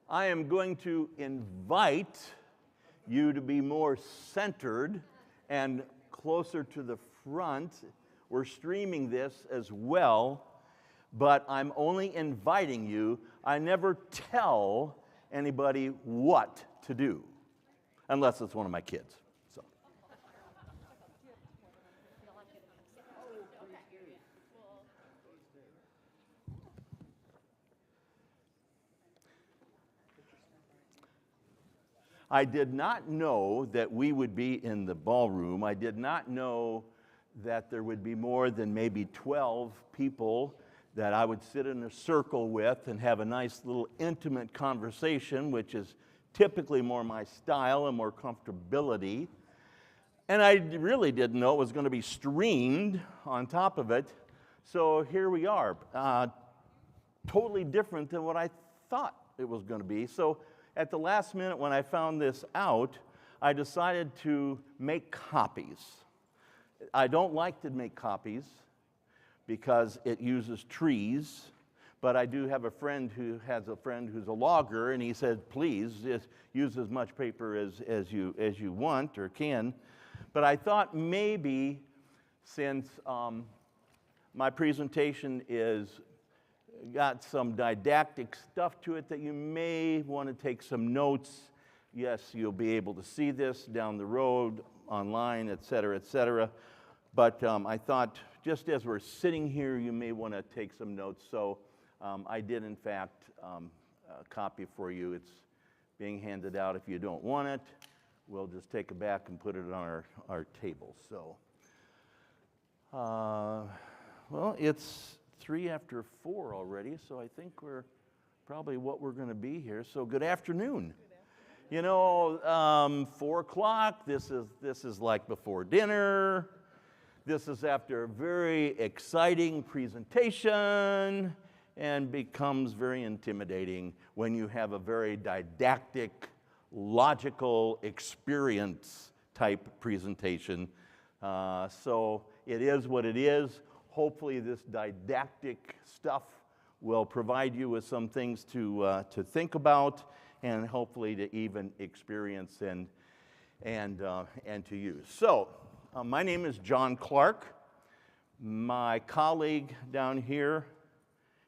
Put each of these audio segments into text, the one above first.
I am going to invite you to be more centered and closer to the front. We're streaming this as well, but I'm only inviting you. I never tell anybody what to do, unless it's one of my kids. So. I did not know that we would be in the ballroom. I did not know that there would be more than maybe 12 people that I would sit in a circle with and have a nice little intimate conversation, which is typically more my style and more comfortability. And I really didn't know it was going to be streamed on top of it. So here we are, totally different than what I thought it was going to be. So at the last minute when I found this out, I decided to make copies. I don't like to make copies because it uses trees, but I do have a friend who has a friend who's a logger, and he said, please, just use as much paper as you want or can. But I thought maybe since my presentation got some didactic stuff to it that you may want to take some notes. Yes, you'll be able to see this down the road, online, et cetera, but I thought just as we're sitting here, you may want to take some notes. So I did, in fact, copy for you. It's being handed out. If you don't want it, we'll just take it back and put it on our table. So, well, it's 3 after 4 already, so I think we're probably what we're going to be here. So good afternoon. You know, 4 o'clock, this is like before dinner. This is after a very exciting presentation and becomes very intimidating when you have a very didactic, logical experience type presentation. So it is what it is. Hopefully this didactic stuff will provide you with some things to think about and hopefully to even experience and to use. So my name is John Clark. My colleague down here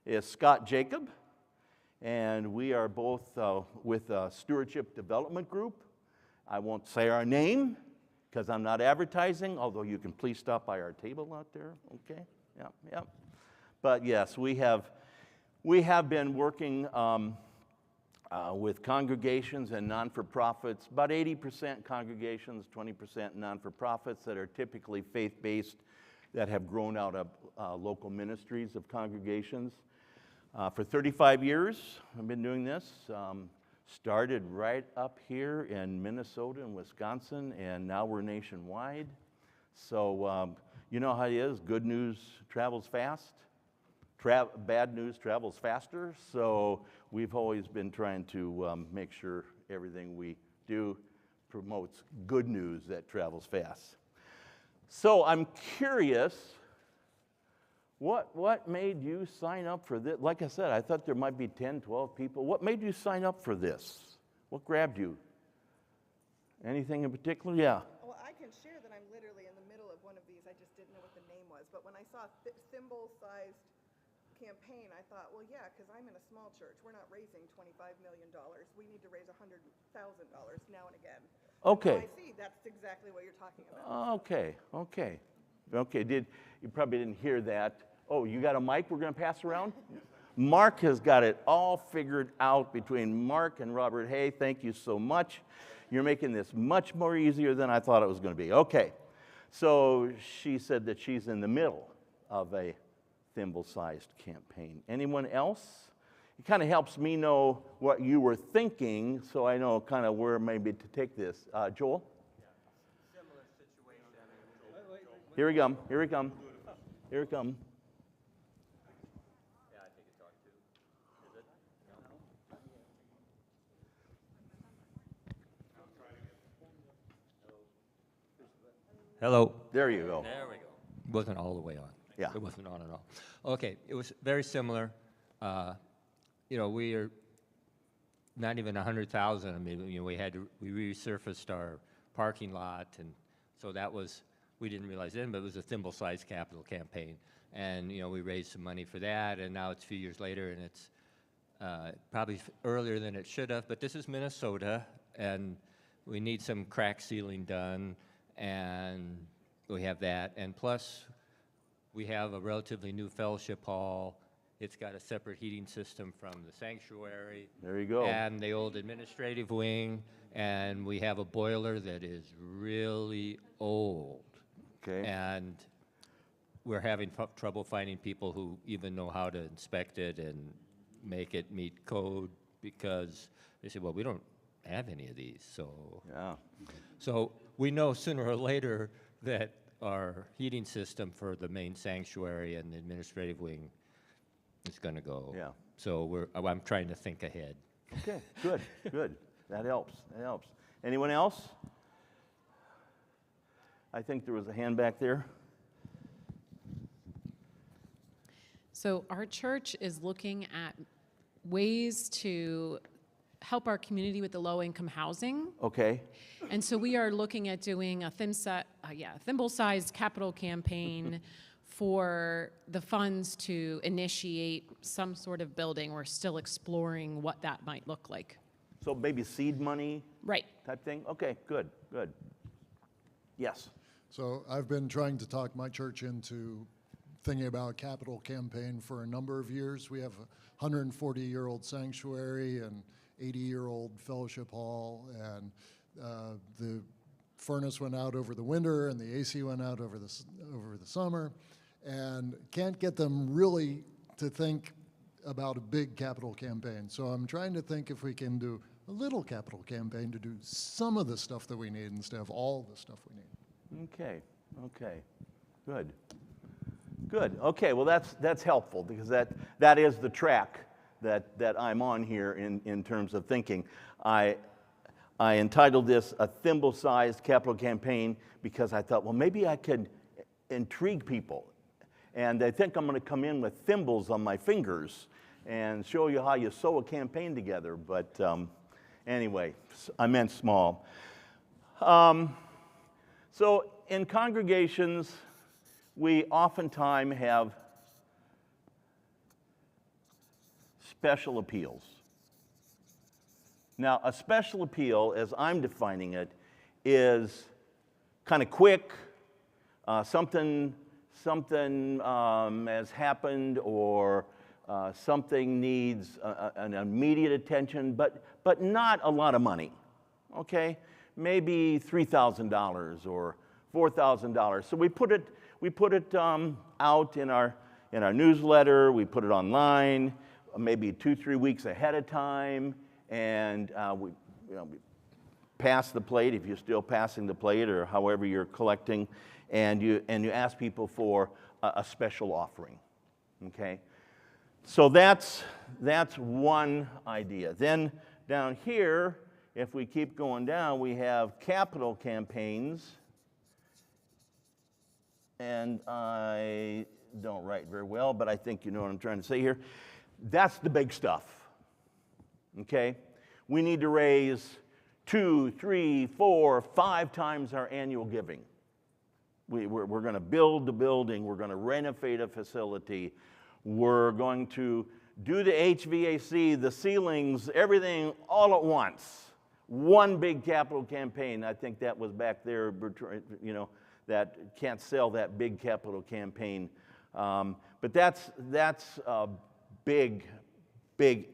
is Scott Jacob, and we are both with a Stewardship Development Group. I won't say our name because I'm not advertising, although you can please stop by our table out there, okay? Yeah. But yes, we have been working with congregations and non-for-profits, about 80% congregations, 20% non-for-profits that are typically faith-based that have grown out of local ministries of congregations. For 35 years, I've been doing this. Started right up here in Minnesota and Wisconsin, and now we're nationwide. So you know how it is, good news travels fast, bad news travels faster, so we've always been trying to make sure everything we do promotes good news that travels fast. So I'm curious, what made you sign up for this? Like I said, I thought there might be 10, 12 people. What made you sign up for this? What grabbed you? Anything in particular? Yeah. Well, I can share that I'm literally in the middle of one of these. I just didn't know what the name was. But when I saw Thimble-Sized campaign, I thought, well, yeah, because I'm in a small church. We're not raising $25 million. We need to raise $100,000 now and again. Okay. So I see that's exactly what you're talking about. Okay. You probably didn't hear that. Oh, you got a mic we're going to pass around? Mark has got it all figured out between Mark and Robert. Hey, thank you so much. You're making this much more easier than I thought it was going to be. Okay. So she said that she's in the middle of a Thimble-Sized campaign. Anyone else? It kind of helps me know what you were thinking, so I know kind of where maybe to take this. Joel? Yeah, similar situation. Here we come. Here we come. Here we come. Yeah, I think it's on too. Is it? No. Hello. There you go. There we go. Wasn't all the way on. Yeah. It wasn't on at all. Okay, it was very similar. You know, not even 100,000. I mean, we resurfaced our parking lot, and so that was, we didn't realize then, but it was a Thimble-Sized capital campaign. And, we raised some money for that, and now it's a few years later, and it's probably earlier than it should have. But this is Minnesota, and we need some crack sealing done, and we have that. And plus, we have a relatively new fellowship hall. It's got a separate heating system from the sanctuary. There you go. And the old administrative wing, and we have a boiler that is really old. Okay. And we're having trouble finding people who even know how to inspect it and make it meet code, because they say, well, we don't have any of these. So we know sooner or later that our heating system for the main sanctuary and the administrative wing is going to go. Yeah. So I'm trying to think ahead. Okay, good, good. That helps, that helps. Anyone else? I think there was a hand back there. So our church is looking at ways to help our community with the low-income housing. Okay. And so we are looking at doing a Thimble-Sized capital campaign for the funds to initiate some sort of building. We're still exploring what that might look like. So maybe seed money Right. type thing? Okay, good, good. Yes. So I've been trying to talk my church into thinking about a capital campaign for a number of years. We have a 140-year-old sanctuary and 80-year-old fellowship hall, and the furnace went out over the winter and the AC went out over the summer, and can't get them really to think about a big capital campaign. So I'm trying to think if we can do a little capital campaign to do some of the stuff that we need instead of all the stuff we need. Okay, okay, good. Good, okay, well that's helpful, because that is the track that I'm on here in terms of thinking. I entitled this a Thimble-Sized capital campaign because I thought, well, maybe I could intrigue people. And I think I'm going to come in with thimbles on my fingers and show you how you sew a campaign together. But anyway, I meant small. So in congregations, we oftentimes have special appeals. Now, a special appeal, as I'm defining it, is kind of quick, something has happened, or something needs an immediate attention, but not a lot of money, okay? Maybe $3,000 or $4,000. So we put it out in our newsletter. We put it online, maybe 2-3 weeks ahead of time, and we pass the plate if you're still passing the plate, or however you're collecting, and you ask people for a special offering. Okay, so that's one idea. Then down here, if we keep going down, we have capital campaigns, and I don't write very well, but I think you know what I'm trying to say here. That's the big stuff. Okay, we need to raise 2, 3, 4, 5 times our annual giving. We're going to build the building. We're going to renovate a facility. We're going to do the HVAC, the ceilings, everything all at once. One big capital campaign. I think that was back there, that can't sell that big capital campaign. But that's a big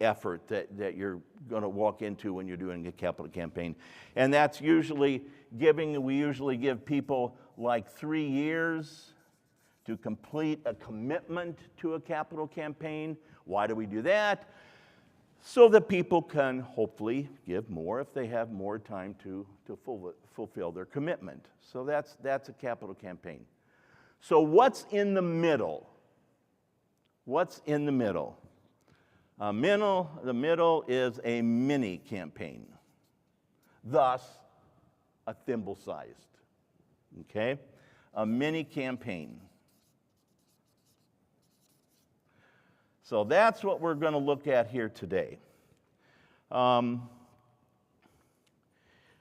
effort that you're going to walk into when you're doing a capital campaign. And that's usually giving. We usually give people like 3 years to complete a commitment to a capital campaign. Why do we do that? So that people can hopefully give more if they have more time to fulfill their commitment. So that's a capital campaign. So what's in the middle? What's in the middle? The middle is a mini campaign, thus a Thimble-Sized. Okay? A mini campaign. So that's what we're going to look at here today. A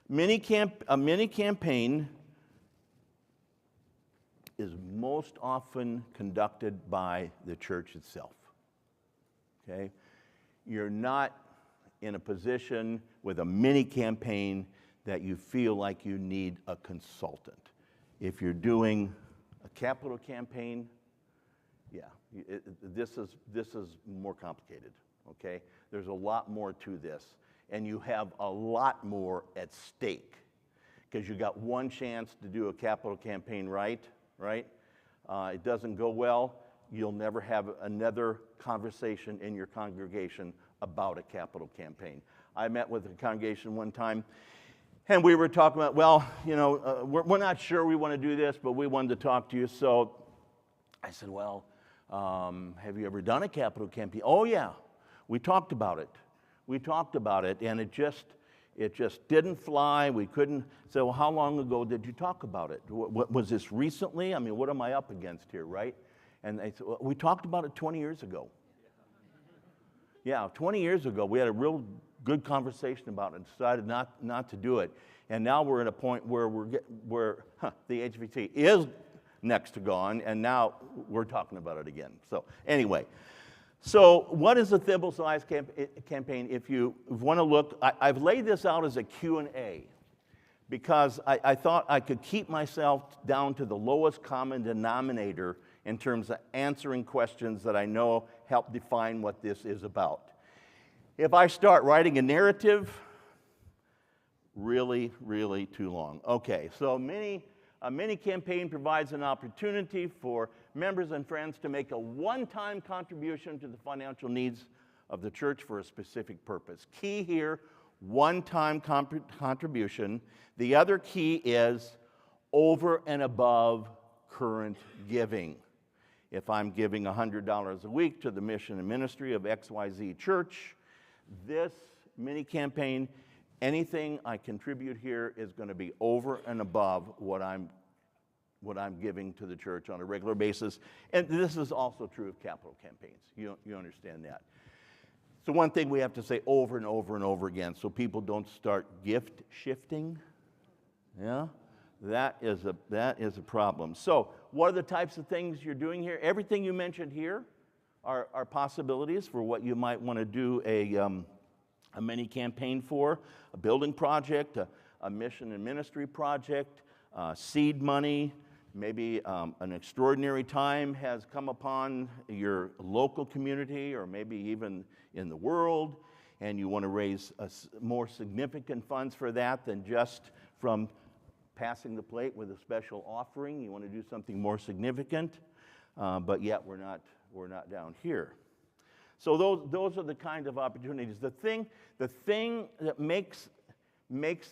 mini campaign is most often conducted by the church itself. Okay? You're not in a position with a mini campaign that you feel like you need a consultant. If you're doing a capital campaign, yeah, this is more complicated, okay? There's a lot more to this, and you have a lot more at stake, because you got one chance to do a capital campaign right? It doesn't go well, you'll never have another conversation in your congregation about a capital campaign. I met with a congregation one time, and we were talking about, well, you know, we're not sure we want to do this, but we wanted to talk to you. So I said, well, have you ever done a capital campaign? Oh, yeah, we talked about it. And it just didn't fly. We couldn't say, well, how long ago did you talk about it? Was this recently? I mean, what am I up against here, right? And they said, well, we talked about it 20 years ago. Yeah, 20 years ago, we had a real good conversation about it and decided not to do it. And now we're at a point where the HVT is next to gone, and now we're talking about it again. So anyway, so what is a Thimble-Sized campaign? If you want to look, I've laid this out as a Q&A because I thought I could keep myself down to the lowest common denominator in terms of answering questions that I know help define what this is about. If I start writing a narrative, really too long. Okay, so a mini campaign provides an opportunity for members and friends to make a one-time contribution to the financial needs of the church for a specific purpose. Key here, one-time contribution. The other key is over and above current giving. If I'm giving $100 a week to the mission and ministry of XYZ Church, this mini campaign, anything I contribute here is going to be over and above what I'm giving to the church on a regular basis. And this is also true of capital campaigns. You understand that. So one thing we have to say over and over and over again so people don't start gift shifting. Yeah? That is a problem. So what are the types of things you're doing here? Everything you mentioned here are possibilities for what you might want to do a mini campaign for, a building project, a mission and ministry project, seed money, maybe an extraordinary time has come upon your local community or maybe even in the world, and you want to raise more significant funds for that than just from passing the plate with a special offering. You want to do something more significant, but yet we're not down here. So those are the kind of opportunities. The thing that makes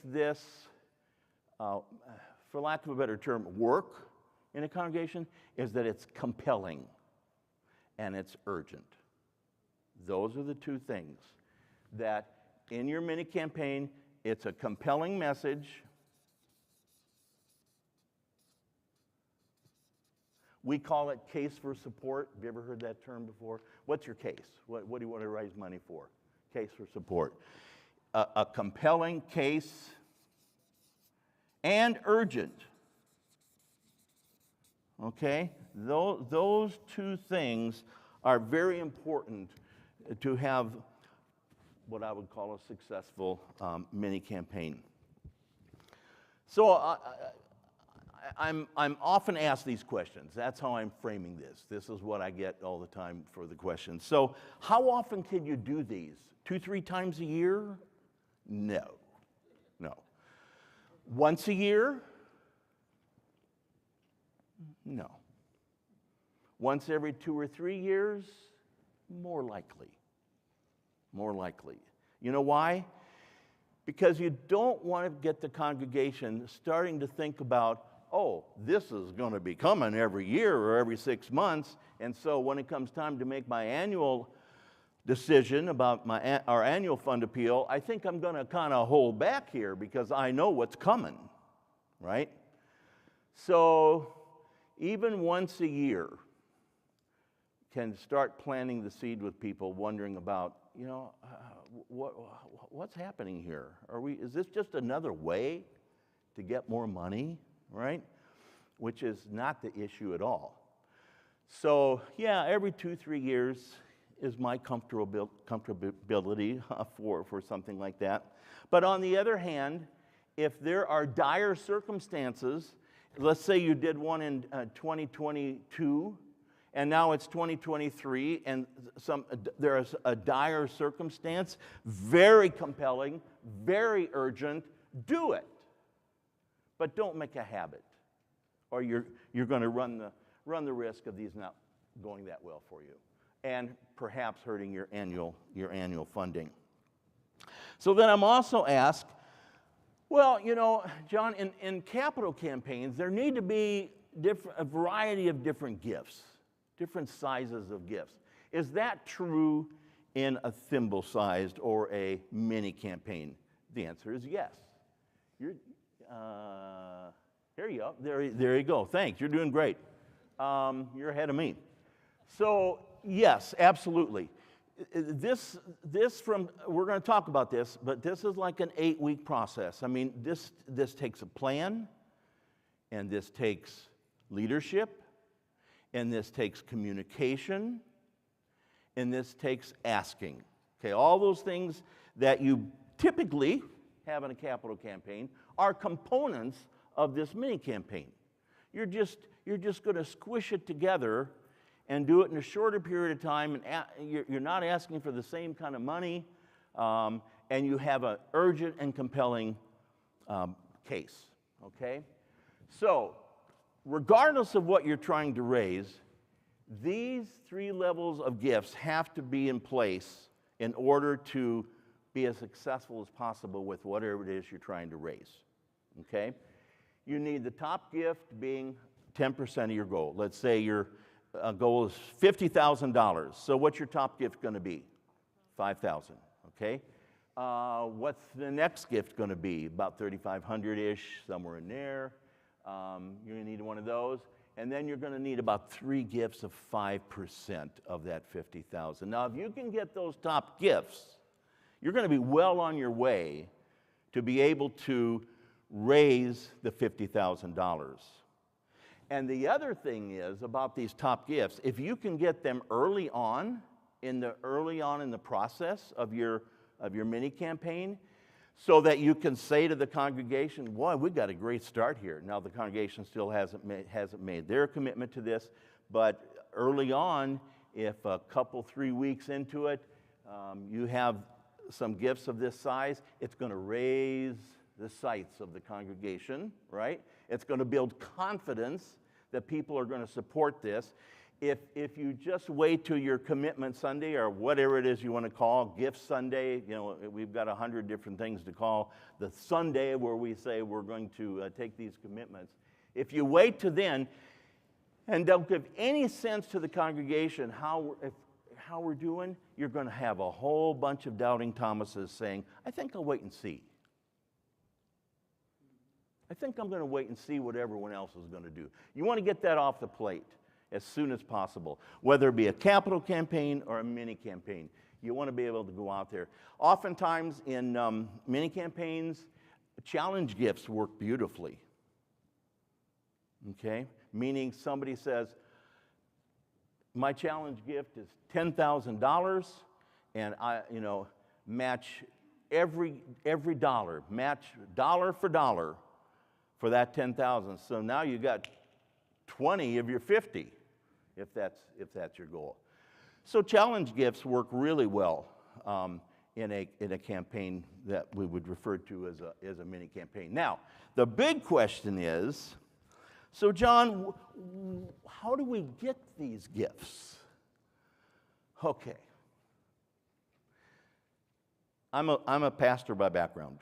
this, for lack of a better term, work in a congregation is that it's compelling and it's urgent. Those are the two things that in your mini campaign, it's a compelling message. We call it case for support. Have you ever heard that term before? What's your case? What do you want to raise money for? Case for support. A compelling case and urgent. Okay? Those two things are very important to have what I would call a successful mini campaign. So I'm often asked these questions. That's how I'm framing this. This is what I get all the time for the questions. So how often can you do these? 2-3 times a year? No. Once a year? No. Once every 2 or 3 years? More likely. You know why? Because you don't want to get the congregation starting to think about, oh, this is going to be coming every year or every 6 months, and so when it comes time to make my annual decision about our annual fund appeal, I think I'm going to kind of hold back here because I know what's coming, right? So even once a year can start planting the seed with people wondering about, what's happening here? Is this just another way to get more money, right? Which is not the issue at all. So, yeah, every 2-3 years is my comfortability for something like that. But on the other hand, if there are dire circumstances, let's say you did one in 2022, and now it's 2023, and there's a dire circumstance, very compelling, very urgent, do it. But don't make a habit, or you're going to run the risk of these not going that well for you, and perhaps hurting your annual funding. So then I'm also asked, well, John, in capital campaigns, there need to be a variety of different gifts, different sizes of gifts. Is that true in a thimble-sized or a mini campaign? The answer is yes. Here you go. There you go. Thanks. You're doing great. You're ahead of me. So yes, absolutely. We're going to talk about this, but this is like an 8-week process. I mean, this takes a plan, and this takes leadership, and this takes communication, and this takes asking. Okay, all those things that you typically have in a capital campaign are components of this mini campaign. You're just going to squish it together and do it in a shorter period of time, and you're not asking for the same kind of money, and you have an urgent and compelling case, okay? So, regardless of what you're trying to raise, these 3 levels of gifts have to be in place in order to be as successful as possible with whatever it is you're trying to raise, okay? You need the top gift being 10% of your goal. Let's say your goal is $50,000. So what's your top gift going to be? $5,000, okay? What's the next gift going to be? About $3,500-ish, somewhere in there. You're going to need one of those. And then you're going to need about 3 gifts of 5% of that $50,000. Now, if you can get those top gifts, you're going to be well on your way to be able to raise the $50,000. And the other thing is about these top gifts, if you can get them early on in the process of your mini campaign, so that you can say to the congregation, boy, we got a great start here. Now the congregation still hasn't made their commitment to this, but early on, if a couple, 3 weeks into it, you have some gifts of this size, it's going to raise the sights of the congregation, right? It's going to build confidence that people are going to support this. If you just wait till your commitment Sunday, or whatever it is you want to call, Gift Sunday, we've got 100 different things to call the Sunday where we say we're going to take these commitments. If you wait to then and don't give any sense to the congregation how we're doing, you're going to have a whole bunch of doubting Thomases saying, I think I'll wait and see. I think I'm going to wait and see what everyone else is going to do. You want to get that off the plate as soon as possible, whether it be a capital campaign or a mini campaign. You want to be able to go out there. Oftentimes in mini campaigns, challenge gifts work beautifully. Okay? Meaning somebody says, my challenge gift is $10,000, and I, match every dollar, match dollar for dollar for that 10,000. So now you got 20 of your 50, if that's your goal. So challenge gifts work really well in a campaign that we would refer to as a mini campaign. Now, the big question is, so John, how do we get these gifts? Okay. I'm a pastor by background.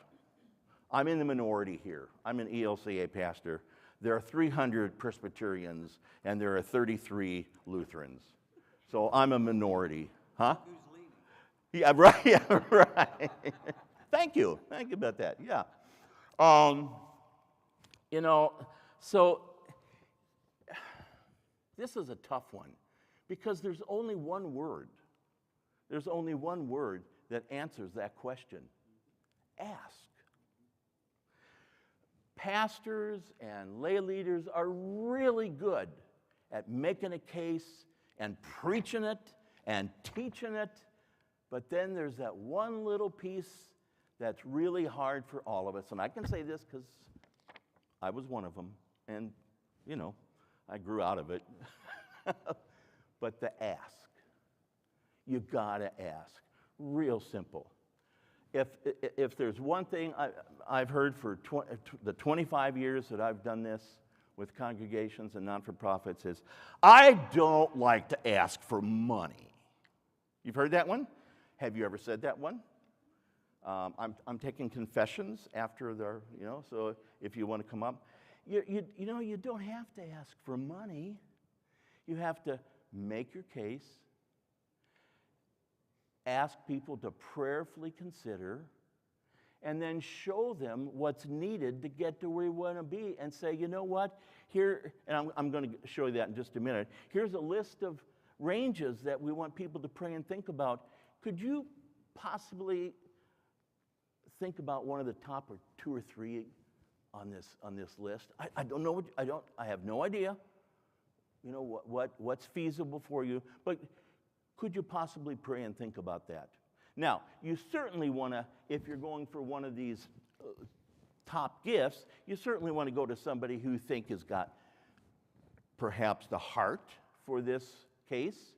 I'm in the minority here. I'm an ELCA pastor. There are 300 Presbyterians, and there are 33 Lutherans. So I'm a minority. Huh? Who's leading? Yeah, right. Yeah, right. Thank you. Thank you about that. Yeah. So this is a tough one because there's only one word There's only one word that answers that question: ask. Pastors and lay leaders are really good at making a case and preaching it and teaching it, but then there's that one little piece that's really hard for all of us. And I can say this because I was one of them, and, you know, I grew out of it. But the ask. You gotta ask. Real simple. If there's one thing I've heard for the 25 years that I've done this with congregations and non-for-profits is, I don't like to ask for money. You've heard that one? Have you ever said that one? I'm taking confessions after the, so if you want to come up. You don't have to ask for money. You have to make your case, ask people to prayerfully consider, and then show them what's needed to get to where you want to be, and say, you know what, here, and I'm going to show you that in just a minute. Here's a list of ranges that we want people to pray and think about. Could you possibly think about one of the top or two or three on this list? I don't know. I have no idea. What's feasible for you, but could you possibly pray and think about that? Now, you certainly want to, if you're going for one of these top gifts, you certainly want to go to somebody who you think has got perhaps the heart for this case,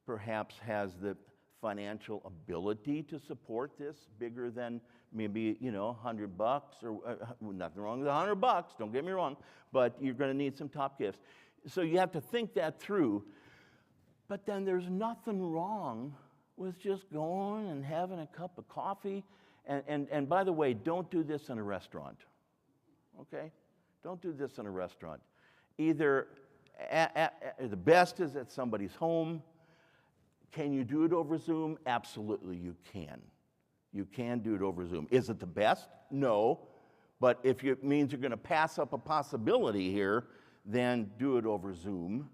perhaps has the financial ability to support this bigger than maybe, $100 or nothing wrong with $100, don't get me wrong, but you're going to need some top gifts. So you have to think that through. But then there's nothing wrong with just going and having a cup of coffee. And by the way, don't do this in a restaurant, okay? Don't do this in a restaurant. Either the best is at somebody's home. Can you do it over Zoom? Absolutely, you can. You can do it over Zoom. Is it the best? No. But if it means you're going to pass up a possibility here, then do it over Zoom.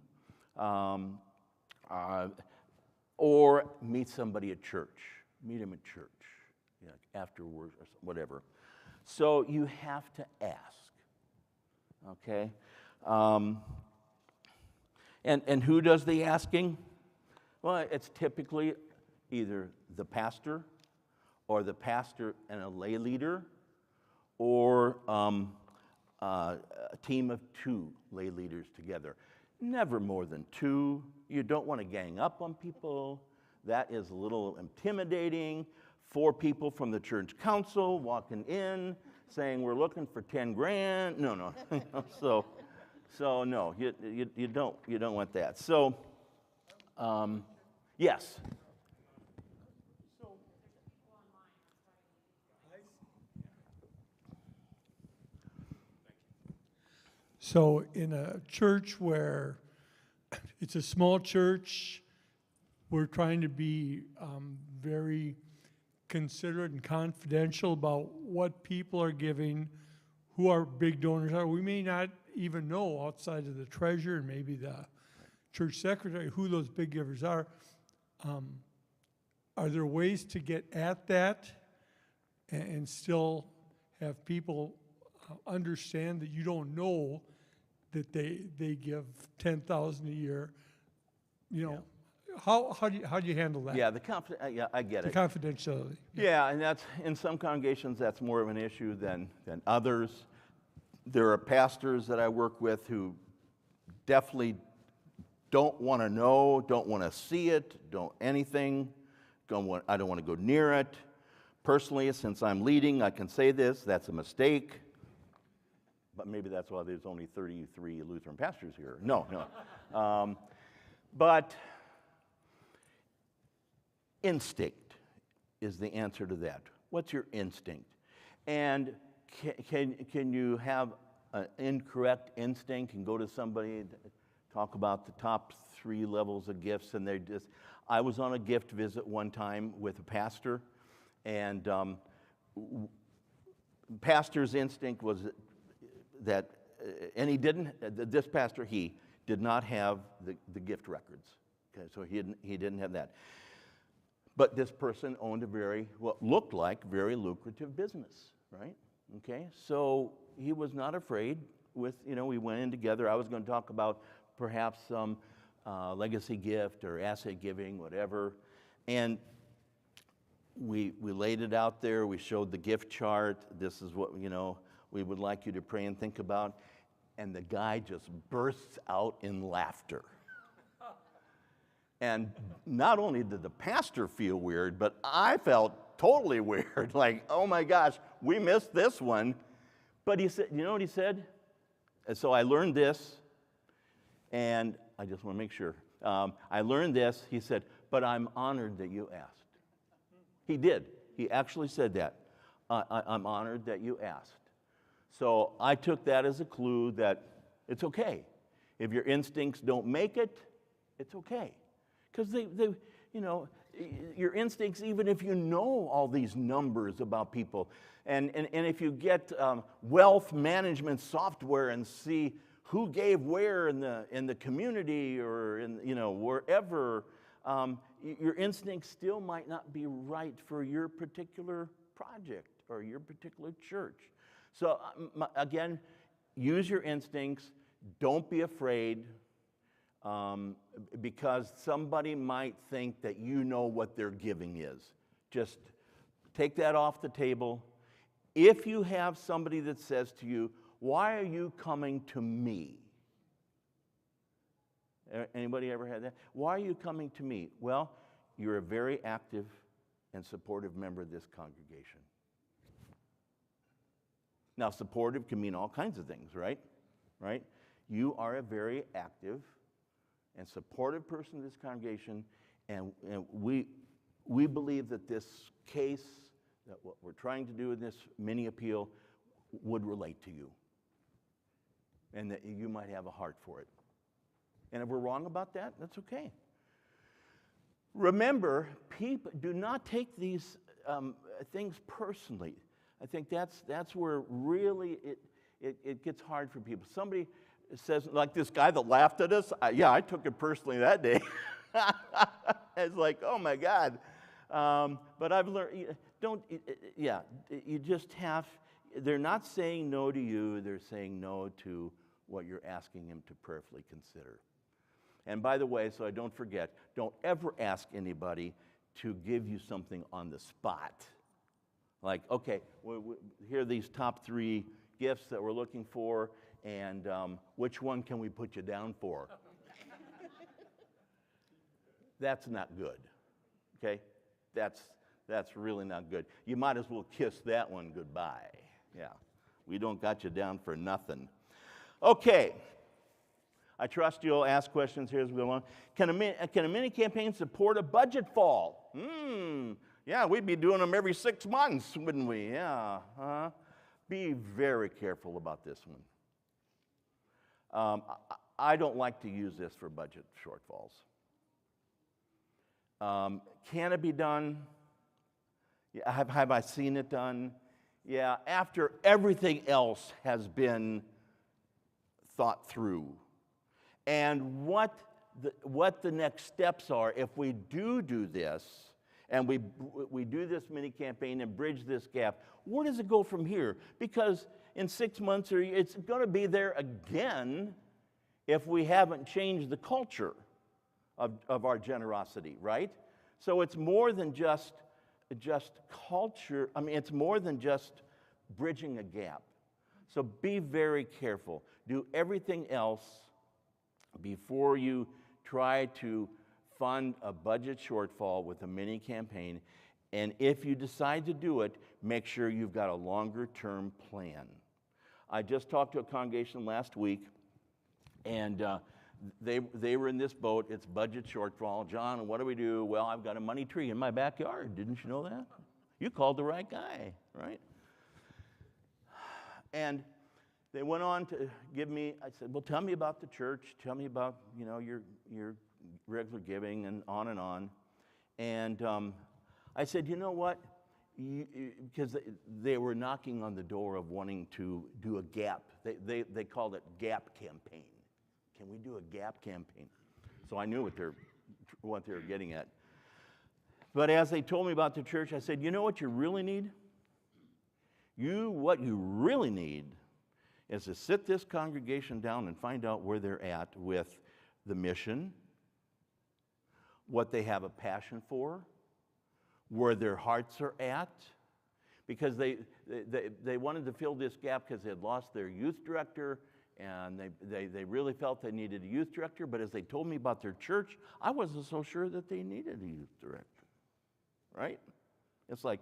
Or meet somebody at church. Meet them at church, afterwards or whatever. So you have to ask, okay? And who does the asking? Well, it's typically either the pastor or the pastor and a lay leader, or a team of 2 lay leaders together. Never more than 2. You don't want to gang up on people. That is a little intimidating. 4 people from the church council walking in saying we're looking for 10 grand. No. So no, you don't want that. So yes. So in a church where it's a small church, we're trying to be very considerate and confidential about what people are giving, who our big donors are. We may not even know outside of the treasurer and maybe the church secretary who those big givers are. Are there ways to get at that and still have people understand that you don't know that they give $10,000 a year? How do you handle that? Yeah, I get The it. confidentiality. Yeah, and that's, in some congregations, that's more of an issue than others. There are pastors that I work with who definitely don't want to know, don't want to see it, I don't want to go near it. Personally, since I'm leading, I can say this, that's a mistake. But maybe that's why there's only 33 Lutheran pastors here. No. But instinct is the answer to that. What's your instinct? And can you have an incorrect instinct and go to somebody and talk about the top 3 levels of gifts, and I was on a gift visit one time with a pastor, and pastor's instinct was that, and this pastor, he did not have the gift records. Okay, so he didn't have that. But this person owned a very, what looked like very lucrative business, right? Okay, so he was not afraid with, we went in together. I was going to talk about perhaps some legacy gift or asset giving, whatever. And we laid it out there. We showed the gift chart. This is what, we would like you to pray and think about. And the guy just bursts out in laughter. And not only did the pastor feel weird, but I felt totally weird. Like, oh my gosh, we missed this one. But he said, you know what he said? And so I learned this, and I just want to make sure. I learned this. He said, but I'm honored that you asked. He did. He actually said that. I'm honored that you asked. So I took that as a clue that it's okay. If your instincts don't make it, it's okay. Because your instincts, even if you know all these numbers about people, and if you get wealth management software and see who gave where in the community or in wherever, your instincts still might not be right for your particular project or your particular church. So again, use your instincts. Don't be afraid. Because somebody might think that you know what their giving is. Just take that off the table. If you have somebody that says to you, why are you coming to me? Anybody ever had that? Why are you coming to me? Well, you're a very active and supportive member of this congregation. Now, supportive can mean all kinds of things, right? Right? You are a very active and supportive person of this congregation, and we believe that this case, that what we're trying to do in this mini appeal, would relate to you, and that you might have a heart for it. And if we're wrong about that, that's okay. Remember, people do not take these things personally. I think that's where really it gets hard for people. Somebody says, like this guy that laughed at us, I took it personally that day. It's like, oh my God. But I've learned, you just have, they're not saying no to you, they're saying no to what you're asking him to prayerfully consider. And by the way, so I don't forget, don't ever ask anybody to give you something on the spot. Like, okay, here are these top 3 gifts that we're looking for, and which one can we put you down for? That's not good, okay? That's really not good. You might as well kiss that one goodbye. Yeah, we don't got you down for nothing. Okay, I trust you'll ask questions here as we go along. Can a mini campaign support a budget fall? Yeah, we'd be doing them every 6 months, wouldn't we? Yeah. Be very careful about this one. I don't like to use this for budget shortfalls. Can it be done? Yeah, have I seen it done? Yeah, after everything else has been thought through. And what the next steps are if we do this, and we do this mini campaign and bridge this gap, where does it go from here? Because in 6 months, it's going to be there again if we haven't changed the culture of our generosity, right? So it's more than just culture. I mean, it's more than just bridging a gap. So be very careful. Do everything else before you try to fund a budget shortfall with a mini campaign. And if you decide to do it, make sure you've got a longer-term plan. I just talked to a congregation last week, and they were in this boat. It's budget shortfall. John, what do we do? Well, I've got a money tree in my backyard. Didn't you know that? You called the right guy, right? And they went on to give me, I said, well, tell me about the church. Tell me about, your regular giving, and on and on. And I said, you know what? Because they were knocking on the door of wanting to do a gap. They called it gap campaign. Can we do a gap campaign? So I knew what they were getting at. But as they told me about the church, I said, you know what you really need? What you really need is to sit this congregation down and find out where they're at with the mission, what they have a passion for, where their hearts are at, because they wanted to fill this gap because they had lost their youth director, and they really felt they needed a youth director. But as they told me about their church, I wasn't so sure that they needed a youth director, right? It's like,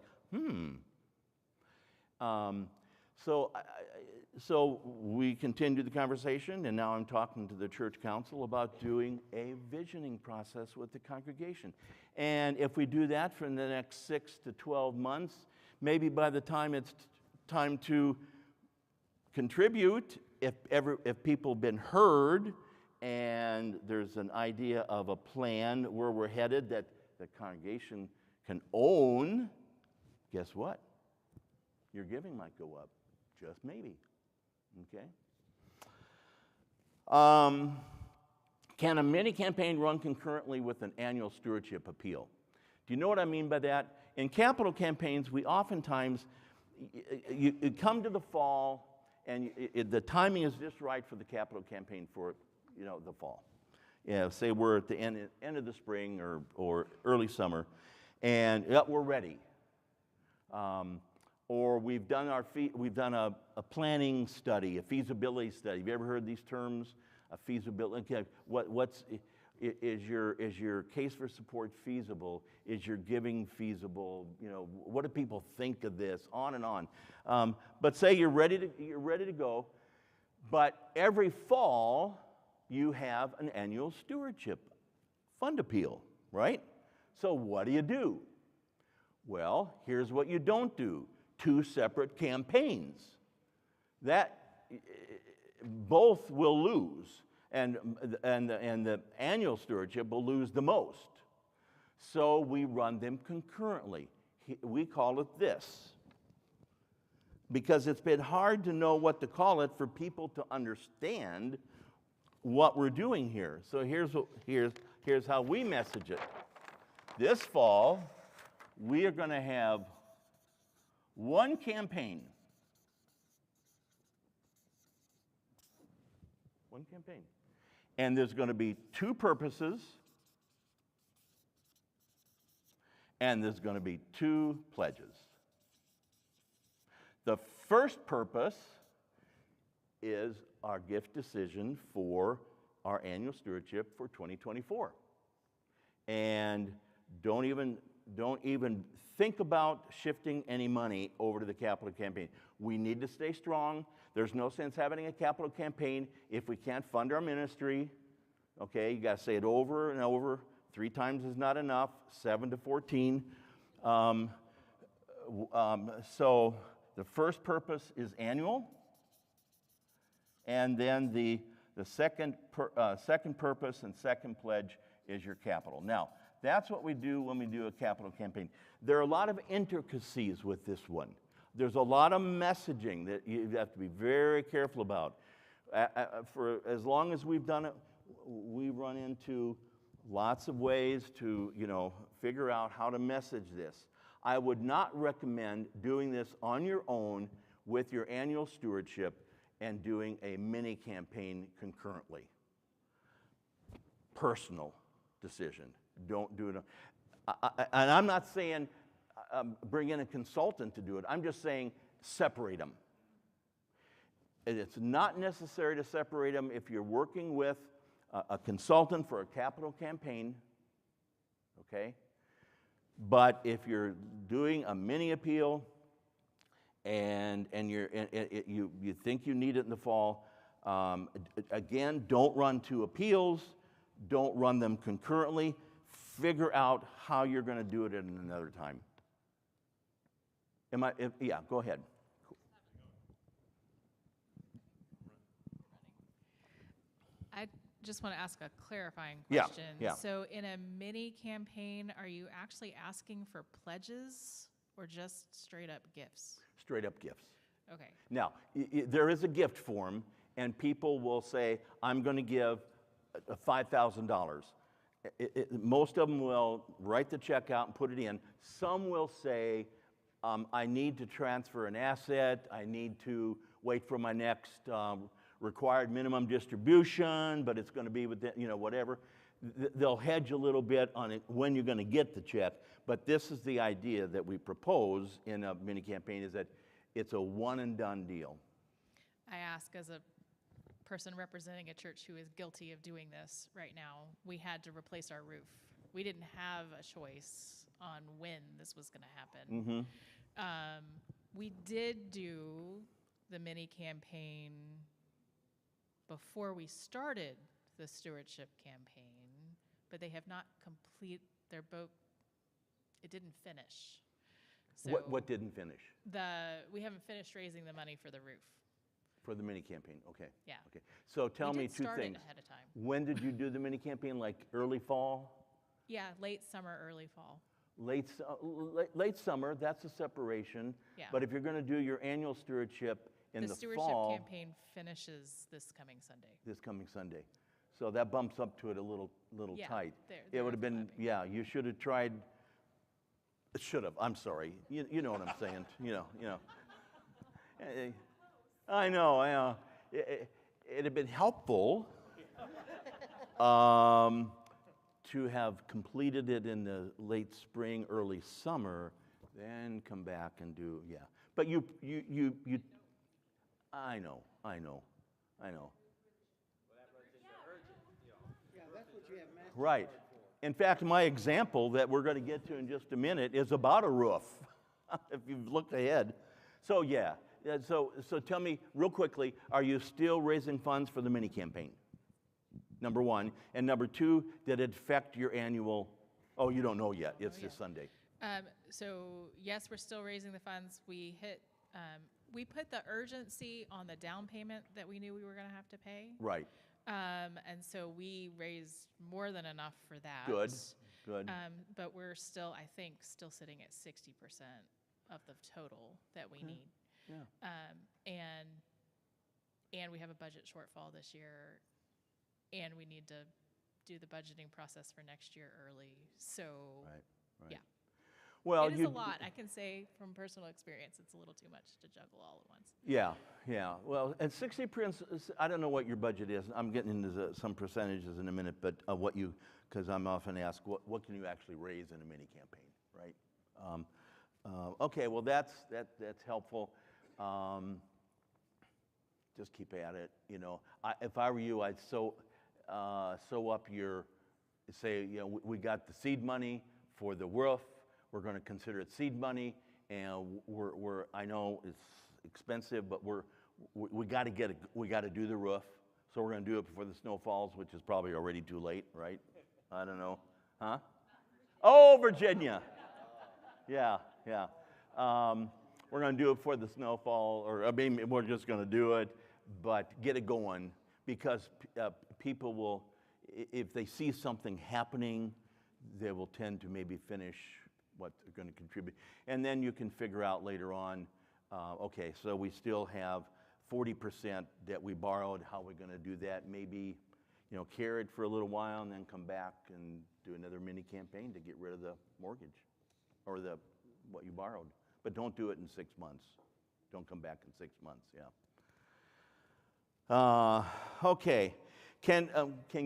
So we continued the conversation, and now I'm talking to the church council about doing a visioning process with the congregation. And if we do that for the next 6 to 12 months, maybe by the time it's time to contribute, if people have been heard and there's an idea of a plan where we're headed that the congregation can own, guess what? Your giving might go up, just maybe. Okay? Can a mini campaign run concurrently with an annual stewardship appeal? Do you know what I mean by that? In capital campaigns, we oftentimes, you come to the fall, and the timing is just right for the capital campaign for, the fall. Say we're at the end of the spring or early summer, and we're ready. Or we've done a planning study, a feasibility study. Have you ever heard these terms? A feasibility. Okay, is your case for support feasible? Is your giving feasible? What do people think of this? On and on. But say you're ready to go, but every fall you have an annual stewardship fund appeal, right? So what do? Well, here's what you don't do. 2 separate campaigns. That both will lose, and the annual stewardship will lose the most. So we run them concurrently. We call it this, because it's been hard to know what to call it for people to understand what we're doing here. So here's how we message it. This fall, we are going to have one campaign. One campaign. And there's going to be 2 purposes, and there's going to be 2 pledges. The first purpose is our gift decision for our annual stewardship for 2024. And don't even think about shifting any money over to the capital campaign. We need to stay strong. There's no sense having a capital campaign if we can't fund our ministry. Okay, you got to say it over and over. 3 times is not enough. 7 to 14. So the first purpose is annual, and then the second purpose and second pledge is your capital. Now, that's what we do when we do a capital campaign. There are a lot of intricacies with this one. There's a lot of messaging that you have to be very careful about. For as long as we've done it, we run into lots of ways to, figure out how to message this. I would not recommend doing this on your own with your annual stewardship and doing a mini campaign concurrently. Personal decision. Don't do it. And I'm not saying bring in a consultant to do it. I'm just saying separate them. It's not necessary to separate them if you're working with a consultant for a capital campaign, okay? But if you're doing a mini appeal and you think you need it in the fall, again, don't run 2 appeals. Don't run them concurrently. Figure out how you're going to do it at another time. Yeah, go ahead. Cool. I just want to ask a clarifying Yeah, question. yeah. So in a mini campaign, are you actually asking for pledges or just straight up gifts? Straight up gifts. Okay. Now, there is a gift form, and people will say, I'm going to give $5,000. most of them will write the check out and put it in. Some will say, I need to transfer an asset, I need to wait for my next required minimum distribution, but it's going to be within, whatever. They'll hedge a little bit on it when you're going to get the check, but this is the idea that we propose in a mini campaign, is that it's a one and done deal. I ask as a person representing a church who is guilty of doing this right now. We had to replace our roof. We didn't have a choice on when this was going to happen. We did do the mini campaign before we started the stewardship campaign, but they have not complete their boat. It didn't finish. So What didn't finish? we haven't finished raising the money for the roof. For the mini campaign, okay. Yeah. Okay. So tell We me did two start it things. ahead of time. When did you do the mini campaign? Like early fall? Yeah, late summer, early fall. Late summer, that's a separation. Yeah. But if you're going to do your annual stewardship in the stewardship fall, campaign finishes this coming Sunday. this coming Sunday. So that bumps up to it a little Yeah, tight. they're It would have been, overlapping. yeah, you should have tried, I'm sorry. You know what I'm saying, I know. It'd have been helpful to have completed it in the late spring, early summer, then come back and do, yeah. But you, I know. Right. In fact, my example that we're going to get to in just a minute is about a roof, if you've looked ahead. So yeah, so tell me real quickly, are you still raising funds for the mini campaign? Number one. And number two, did it affect your annual, oh, you don't know yet, it's this Sunday. So yes, we're still raising the funds. We put the urgency on the down payment that we knew we were going to have to pay. Right. And so we raised more than enough for that. Good. But we're still, I think, sitting at 60% of the total that we need. Yeah. And we have a budget shortfall this year, and we need to do the budgeting process for next year early. So, Right. yeah. Well, It is a lot. I can say from personal experience, it's a little too much to juggle all at once. Yeah. Well, and 60%, I don't know what your budget is. I'm getting into some percentages in a minute, but because I'm often asked, what can you actually raise in a mini campaign, right? Okay, well, that's helpful. Just keep at it, if I were you, I'd sew up say, we got the seed money for the roof. We're going to consider it seed money, and I know it's expensive, but we got to do the roof. So we're going to do it before the snow falls, which is probably already too late, right? I don't know, huh? Oh, Virginia. Yeah. We're going to do it before the snow fall, or I mean, we're just going to do it, but get it going, because people will, if they see something happening, they will tend to maybe finish what they're going to contribute. And then you can figure out later on, okay, so we still have 40% that we borrowed, how we're going to do that. Maybe, carry it for a little while and then come back and do another mini campaign to get rid of the mortgage or what you borrowed. But don't do it in 6 months. Don't come back in 6 months, yeah. Okay. Can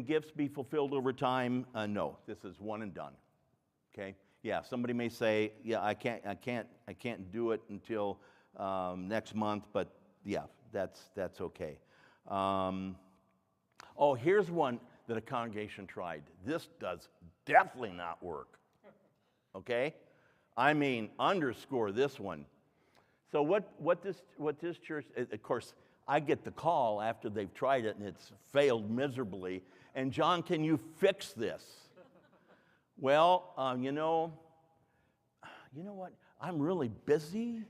gifts be fulfilled over time? No, this is one and done. Okay. Yeah, somebody may say, yeah, I can't do it until next month, but yeah, that's okay. Here's one that a congregation tried. This does definitely not work. Okay, I mean, underscore this one. So what this church, of course, I get the call after they've tried it and it's failed miserably. And John, can you fix this? Well, you know what? I'm really busy.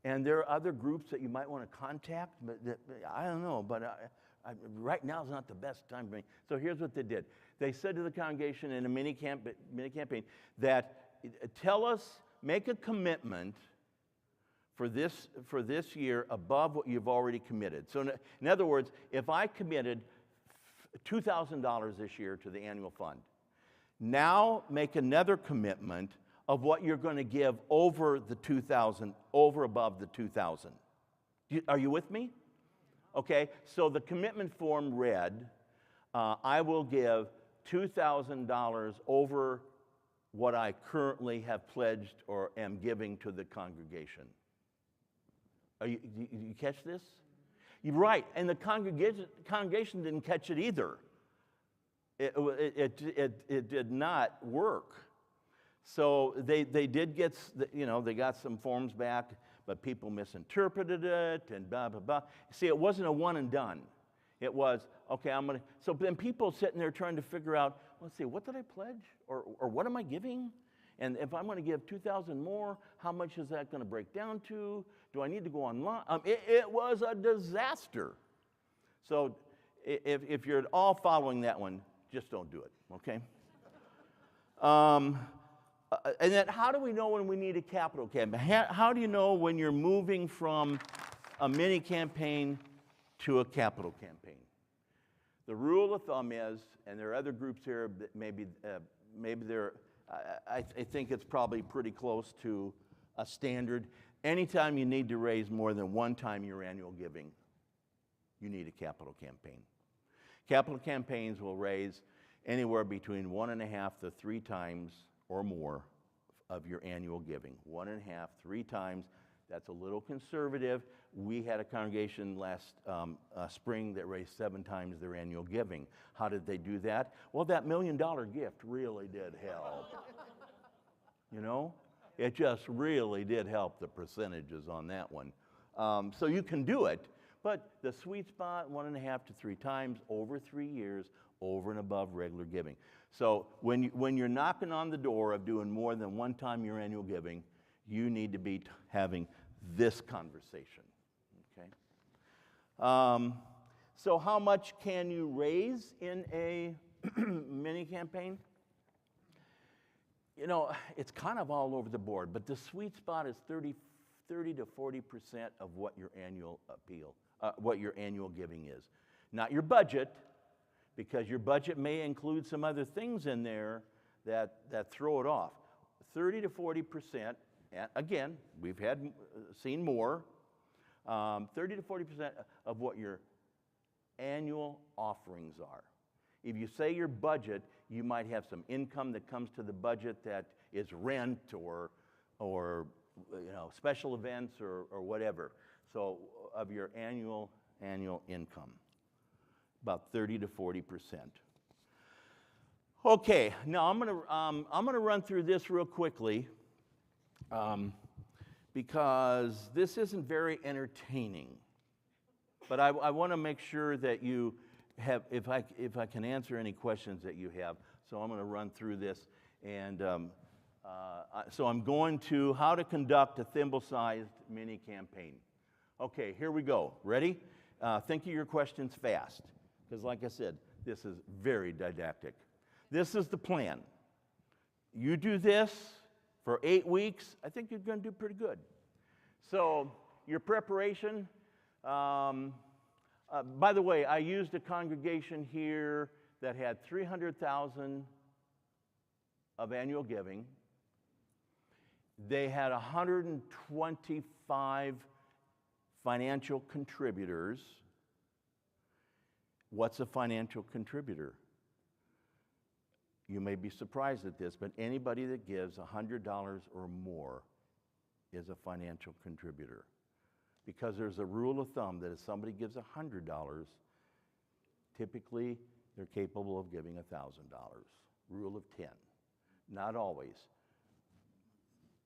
And there are other groups that you might want to contact, but I don't know. But right now is not the best time for me. So here's what they did. They said to the congregation in a mini campaign that make a commitment for this year above what you've already committed. So in other words, if I committed $2,000 this year to the annual fund. Now make another commitment of what you're going to give over the 2,000, over above the 2,000. Are you with me? Okay, so the commitment form read, I will give $2,000 over what I currently have pledged or am giving to the congregation. Do you catch this? You're right, and the congregation didn't catch it either. It did not work. So they did get, they got some forms back, but people misinterpreted it and blah, blah, blah. See, it wasn't a one and done. It was, okay, so then people sitting there trying to figure out, let's see, what did I pledge? Or what am I giving? And if I'm going to give 2,000 more, how much is that going to break down to? Do I need to go online? It was a disaster. So if you're at all following that one, just don't do it, okay? And then how do we know when we need a capital campaign? How do you know when you're moving from a mini campaign to a capital campaign? The rule of thumb is, and there are other groups here that maybe they're, I think it's probably pretty close to a standard. Anytime you need to raise more than one time your annual giving, you need a capital campaign. Capital campaigns will raise anywhere between 1.5 to 3 times or more of your annual giving. 1.5, 3 times. That's a little conservative. We had a congregation last spring that raised 7 times their annual giving. How did they do that? Well, that $1 million gift really did help. You know? It just really did help the percentages on that one. So you can do it, but the sweet spot, 1.5 to 3 times over 3 years, over and above regular giving. So when you're knocking on the door of doing more than 1 time your annual giving, you need to be having this conversation, okay? So how much can you raise in a mini campaign? You know, it's kind of all over the board, but the sweet spot is 30 to 40% of what your annual what your annual giving is. Not your budget, because your budget may include some other things in there that throw it off. 30 to 40%, again, we've seen more, 30 to 40% of what your annual offerings are. If you say your budget, you might have some income that comes to the budget that is rent or special events or whatever. So of your annual income, about 30 to 40%. Okay, now I'm gonna run through this real quickly because this isn't very entertaining. But I want to make sure that you have, if I can answer any questions that you have. So I'm going to run through this, and so I'm going to how to conduct a thimble-sized mini campaign. Okay, here we go. Ready? Think of your questions fast, because like I said, this is very didactic. This is the plan. You do this for 8 weeks, I think you're going to do pretty good. So your preparation, by the way, I used a congregation here that had $300,000 of annual giving. They had 125 financial contributors. What's a financial contributor? You may be surprised at this, but anybody that gives $100 or more is a financial contributor. Because there's a rule of thumb that if somebody gives $100, typically they're capable of giving $1,000. Rule of 10. Not always.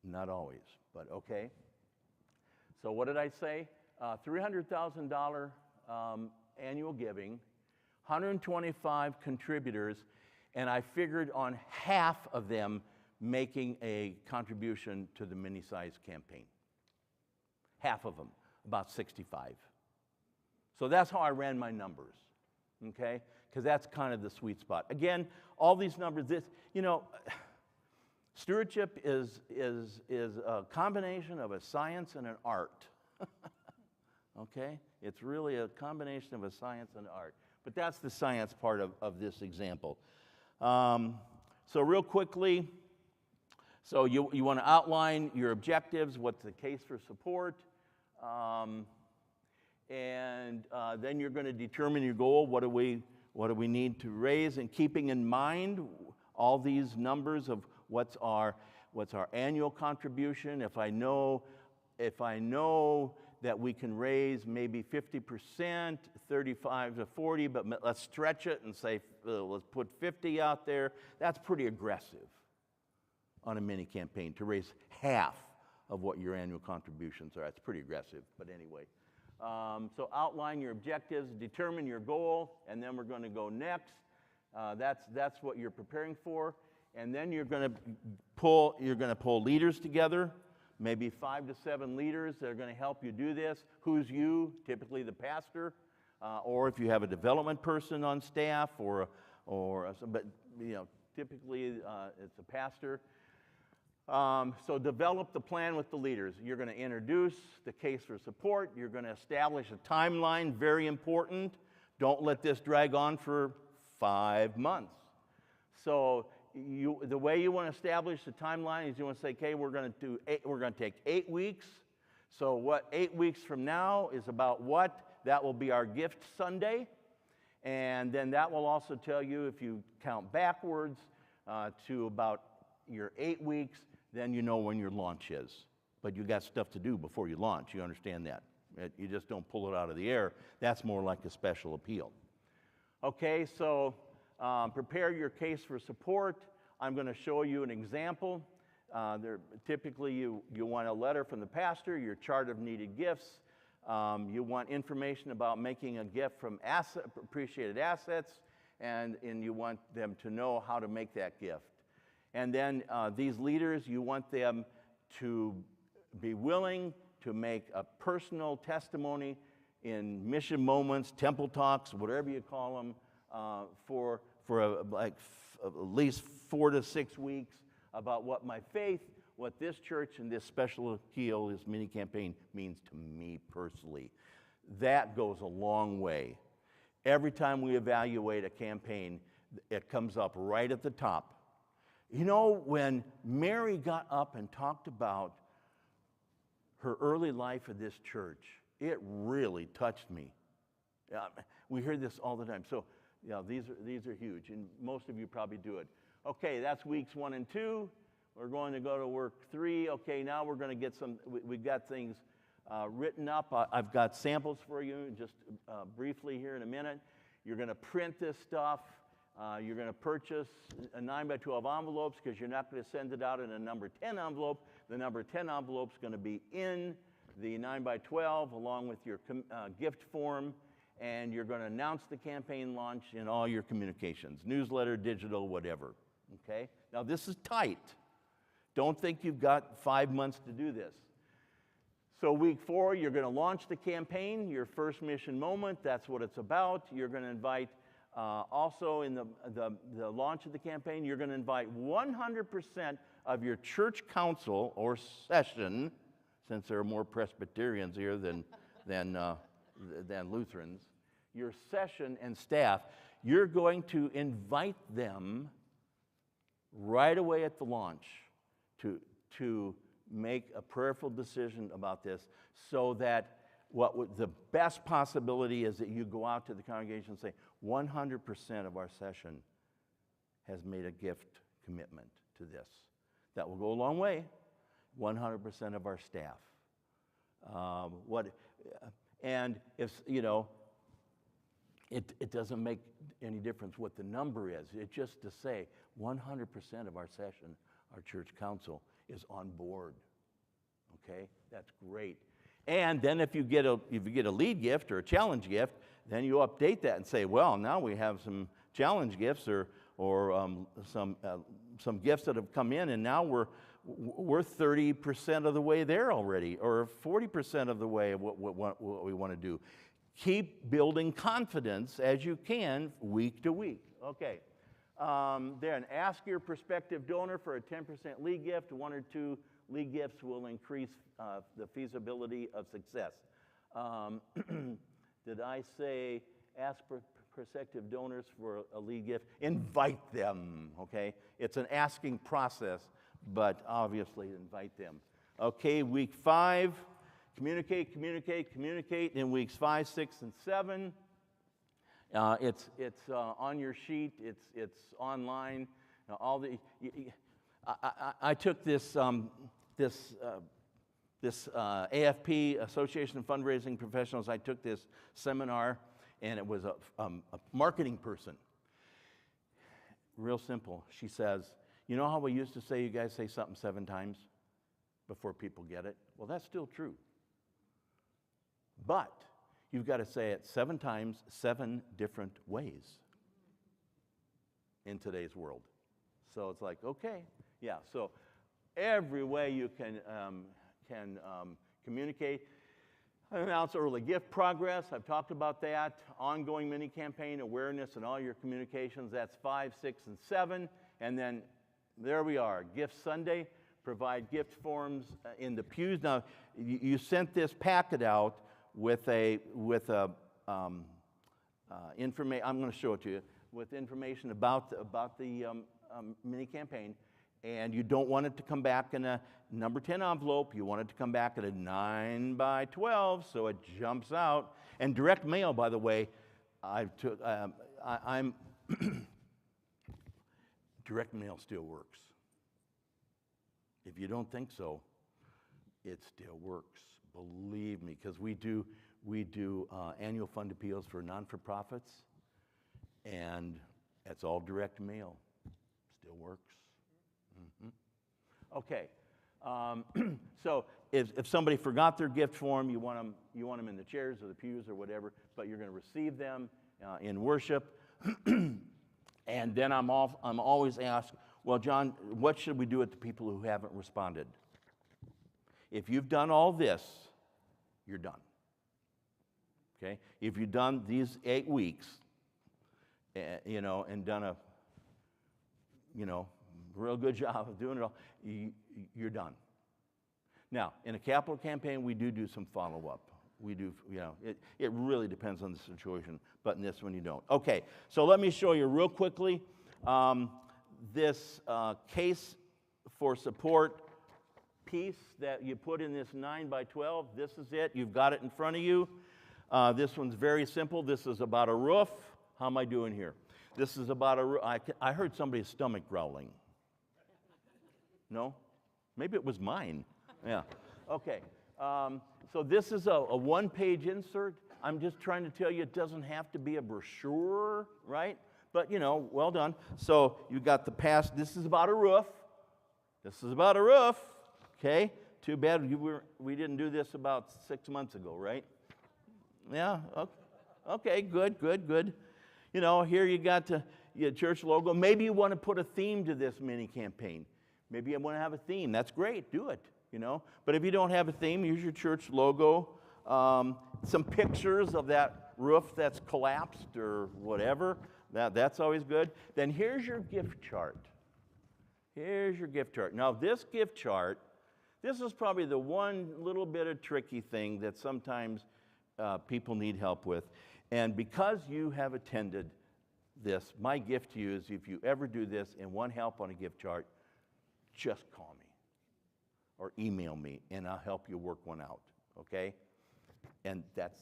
Not always, but okay. So what did I say? $300,000 annual giving, 125 contributors, and I figured on half of them making a contribution to the mini-sized campaign. Half of them, about 65. So that's how I ran my numbers, okay? Because that's kind of the sweet spot. Again, all these numbers, stewardship is a combination of a science and an art, okay? It's really a combination of a science and art. But that's the science part of this example. So real quickly, so you want to outline your objectives, what's the case for support, and then you're going to determine your goal. What do we need to raise? And keeping in mind all these numbers of what's our annual contribution. If I know that we can raise maybe 50%, 35 to 40, but let's stretch it and say let's put 50 out there. That's pretty aggressive on a mini campaign to raise half of what your annual contributions are. That's pretty aggressive, but anyway. So outline your objectives, determine your goal, and then we're going to go next. That's what you're preparing for, and then you're going to pull leaders together, maybe 5 to 7 leaders that are going to help you do this. Who's you? Typically the pastor, or if you have a development person on staff, but typically it's a pastor. So develop the plan with the leaders. You're going to introduce the case for support. You're going to establish a timeline, very important. Don't let this drag on for 5 months. So the way you want to establish the timeline is you want to say, okay, we're going to take 8 weeks. So what 8 weeks from now is about what? That will be our gift Sunday. And then that will also tell you, if you count backwards to about your 8 weeks, then you know when your launch is. But you got stuff to do before you launch. You understand that. You just don't pull it out of the air. That's more like a special appeal. Okay, so prepare your case for support. I'm going to show you an example. Typically, you want a letter from the pastor, your chart of needed gifts. You want information about making a gift from appreciated assets, and you want them to know how to make that gift. And then these leaders, you want them to be willing to make a personal testimony in mission moments, temple talks, whatever you call them, for at least 4 to 6 weeks about what my faith, what this church and this special appeal, this mini campaign means to me personally. That goes a long way. Every time we evaluate a campaign, it comes up right at the top. You know, when Mary got up and talked about her early life at this church, it really touched me. We hear this all the time. So, these are huge, and most of you probably do it. Okay, that's weeks 1 and 2. We're going to go to work 3. Okay, now we're going to get we've got things written up. I've got samples for you just briefly here in a minute. You're going to print this stuff. You're going to purchase a 9x12 envelopes because you're not going to send it out in a number 10 envelope. The number 10 envelope is going to be in the 9x12 along with your gift form, and you're going to announce the campaign launch in all your communications, newsletter, digital, whatever. Okay? Now this is tight. Don't think you've got 5 months to do this. So week 4, you're going to launch the campaign, your first mission moment. That's what it's about. You're going to invite also in the launch of the campaign, you're going to invite 100% of your church council or session, since there are more Presbyterians here than Lutherans, your session and staff, you're going to invite them right away at the launch to make a prayerful decision about this, so that the best possibility is that you go out to the congregation and say, 100% of our session has made a gift commitment to this. That will go a long way. 100% of our staff. And if, it doesn't make any difference what the number is. It's just to say 100% of our session, our church council, is on board. Okay? That's great. And then if you get a lead gift or a challenge gift, then you update that and say, well, now we have some challenge gifts or some gifts that have come in, and now we're 30% of the way there already, or 40% of the way of what we want to do. Keep building confidence as you can week to week. Okay. Then ask your prospective donor for a 10% lead gift. 1 or 2 lead gifts will increase the feasibility of success. Did I say ask prospective donors for a lead gift. Invite them, okay? It's an asking process, but obviously invite them. Okay, week 5, communicate, communicate, communicate. In weeks 5, 6, and 7, it's on your sheet. It's online. All the I took this AFP, Association of Fundraising Professionals. I took this seminar, and it was a marketing person. Real simple. She says, you know how we used to say you guys say something 7 times before people get it? Well, that's still true. But you've got to say it 7 times, 7 different ways in today's world. So it's like, okay, yeah. So every way you can communicate. Announce early gift progress. I've talked about that. Ongoing mini campaign awareness in all your communications. That's 5, 6, and 7. And then there we are. Gift Sunday. Provide gift forms in the pews. Now you sent this packet out with information. I'm going to show it to you with information about the mini campaign. And you don't want it to come back in a number 10 envelope. You want it to come back at a 9 by 12, so it jumps out. And direct mail, by the way, direct mail still works. If you don't think so, it still works. Believe me, because we do annual fund appeals for non-for-profits, and it's all direct mail. Still works. Okay, so if somebody forgot their gift form, you want them in the chairs or the pews or whatever, but you're going to receive them in worship. And then I'm always asked, well, John, what should we do with the people who haven't responded? If you've done all this, you're done. Okay, if you've done these 8 weeks, and done a, real good job of doing it all, you're done. Now, in a capital campaign, we do some follow-up. We do, it really depends on the situation, but in this one you don't. Okay, so let me show you real quickly this case for support piece that you put in this 9 by 12. This is it. You've got it in front of you. This one's very simple. This is about a roof. How am I doing here? This is about a roof. I heard somebody's stomach growling. No? Maybe it was mine. Yeah. Okay. So this is a one-page insert. I'm just trying to tell you it doesn't have to be a brochure, right? But, well done. So you got the past. This is about a roof. This is about a roof. Okay. Too bad we didn't do this about 6 months ago, right? Yeah. Okay. Good. Here you got your church logo. Maybe you want to put a theme to this mini campaign. Maybe you want to have a theme. That's great. Do it, But if you don't have a theme, use your church logo. Some pictures of that roof that's collapsed or whatever. That's always good. Then here's your gift chart. Now, this gift chart, this is probably the one little bit of tricky thing that sometimes people need help with. And because you have attended this, my gift to you is if you ever do this and want help on a gift chart, just call me or email me, and I'll help you work one out, okay? And that's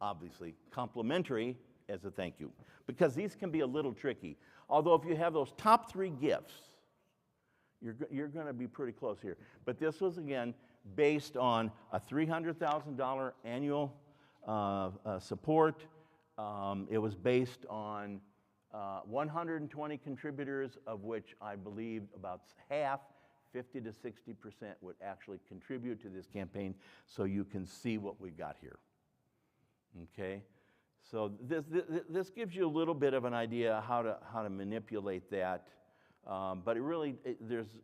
obviously complimentary as a thank you, because these can be a little tricky. Although if you have those top 3 gifts, you're going to be pretty close here. But this was, again, based on a $300,000 annual support. It was based on 120 contributors, of which I believe about half, 50 to 60%, would actually contribute to this campaign, so you can see what we got here. Okay, so this gives you a little bit of an idea how to manipulate that, but there's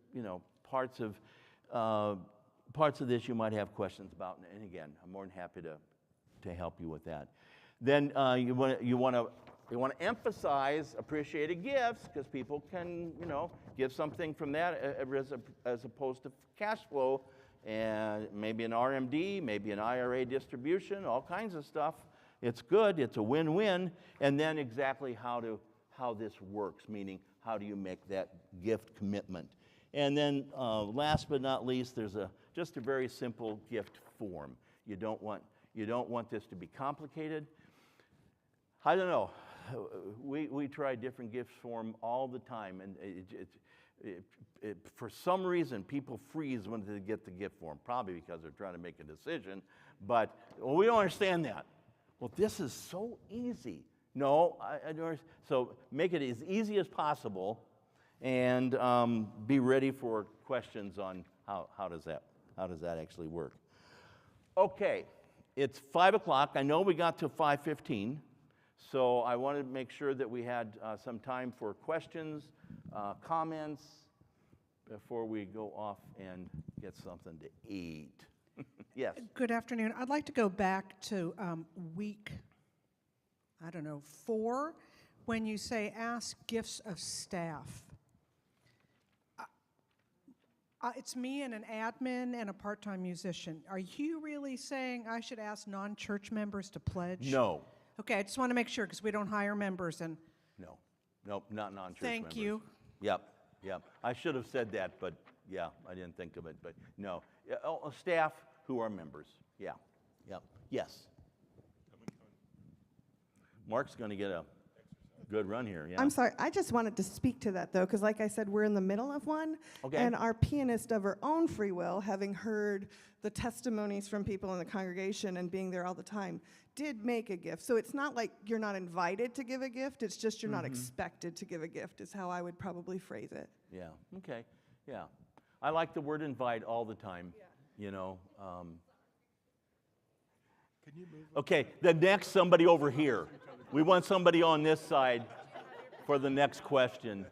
parts of this you might have questions about, and again, I'm more than happy to help you with that. Then you want to emphasize appreciated gifts, because people can, give something from that as opposed to cash flow, and maybe an RMD, maybe an IRA distribution, all kinds of stuff. It's good, it's a win-win, and then exactly how this works, meaning how do you make that gift commitment. And then last but not least, there's just a very simple gift form. You don't want this to be complicated. I don't know. We try different gift form all the time, and for some reason, people freeze when they get the gift form, probably because they're trying to make a decision, but we don't understand that. Well, this is so easy. No, I don't. So make it as easy as possible, and be ready for questions on how does that actually work. Okay, it's 5 o'clock. I know we got to 5:15, so I wanted to make sure that we had some time for questions, comments, before we go off and get something to eat. Yes. Good afternoon. I'd like to go back to week, 4, when you say ask gifts of staff. It's me and an admin and a part-time musician. Are you really saying I should ask non-church members to pledge? No. Okay, I just want to make sure because we don't hire members and. No. Nope, not non-church members. Thank you. Yep. I should have said that, but yeah, I didn't think of it, but no. Staff who are members. Yeah. Yes. Mark's going to get a good run here. Yeah. I'm sorry, I just wanted to speak to that, though, because like I said, we're in the middle of one. Okay. And our pianist of her own free will, having heard the testimonies from people in the congregation and being there all the time, did make a gift. So it's not like you're not invited to give a gift, it's just you're not expected to give a gift, is how I would probably phrase it. Yeah, okay, yeah. I like the word invite all the time, you know. Okay, the next somebody over here. We want somebody on this side for the next question.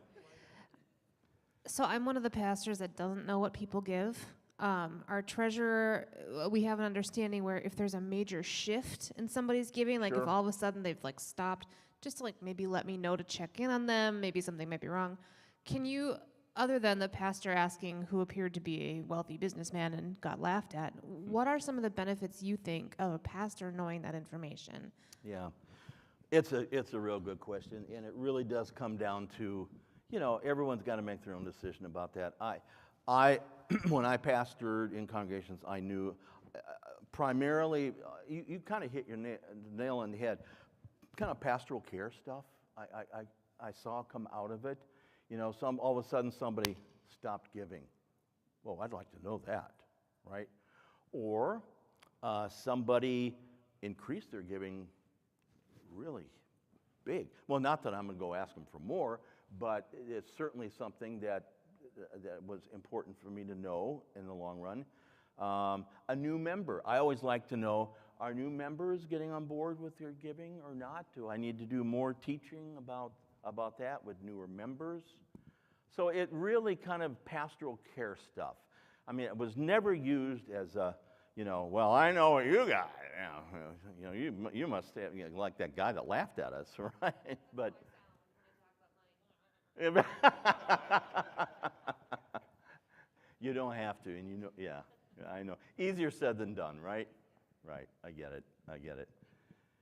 So I'm one of the pastors that doesn't know what people give. Our treasurer, we have an understanding where if there's a major shift in somebody's giving, like Sure. if all of a sudden they've like stopped, just to like maybe let me know to check in on them, maybe something might be wrong. Can you, other than the pastor asking who appeared to be a wealthy businessman and got laughed at, what are some of the benefits you think of a pastor knowing that information? Yeah, it's a real good question, and it really does come down to, you know, everyone's got to make their own decision about that. I when I pastored in congregations, I knew primarily, you kind of hit your nail on the head, kind of pastoral care stuff I saw come out of it. You know, all of a sudden somebody stopped giving. Well, I'd like to know that, right? Or somebody increased their giving really big. Well, not that I'm going to go ask them for more, but it's certainly something that was important for me to know in the long run. A new member. I always like to know, are new members getting on board with their giving or not? Do I need to do more teaching about that with newer members? So it really kind of pastoral care stuff. I mean, it was never used as a, you know, well, I know what you got. You must have, you know, like that guy that laughed at us, right? But you don't have to, and you know, yeah, I know. Easier said than done, right? Right, I get it.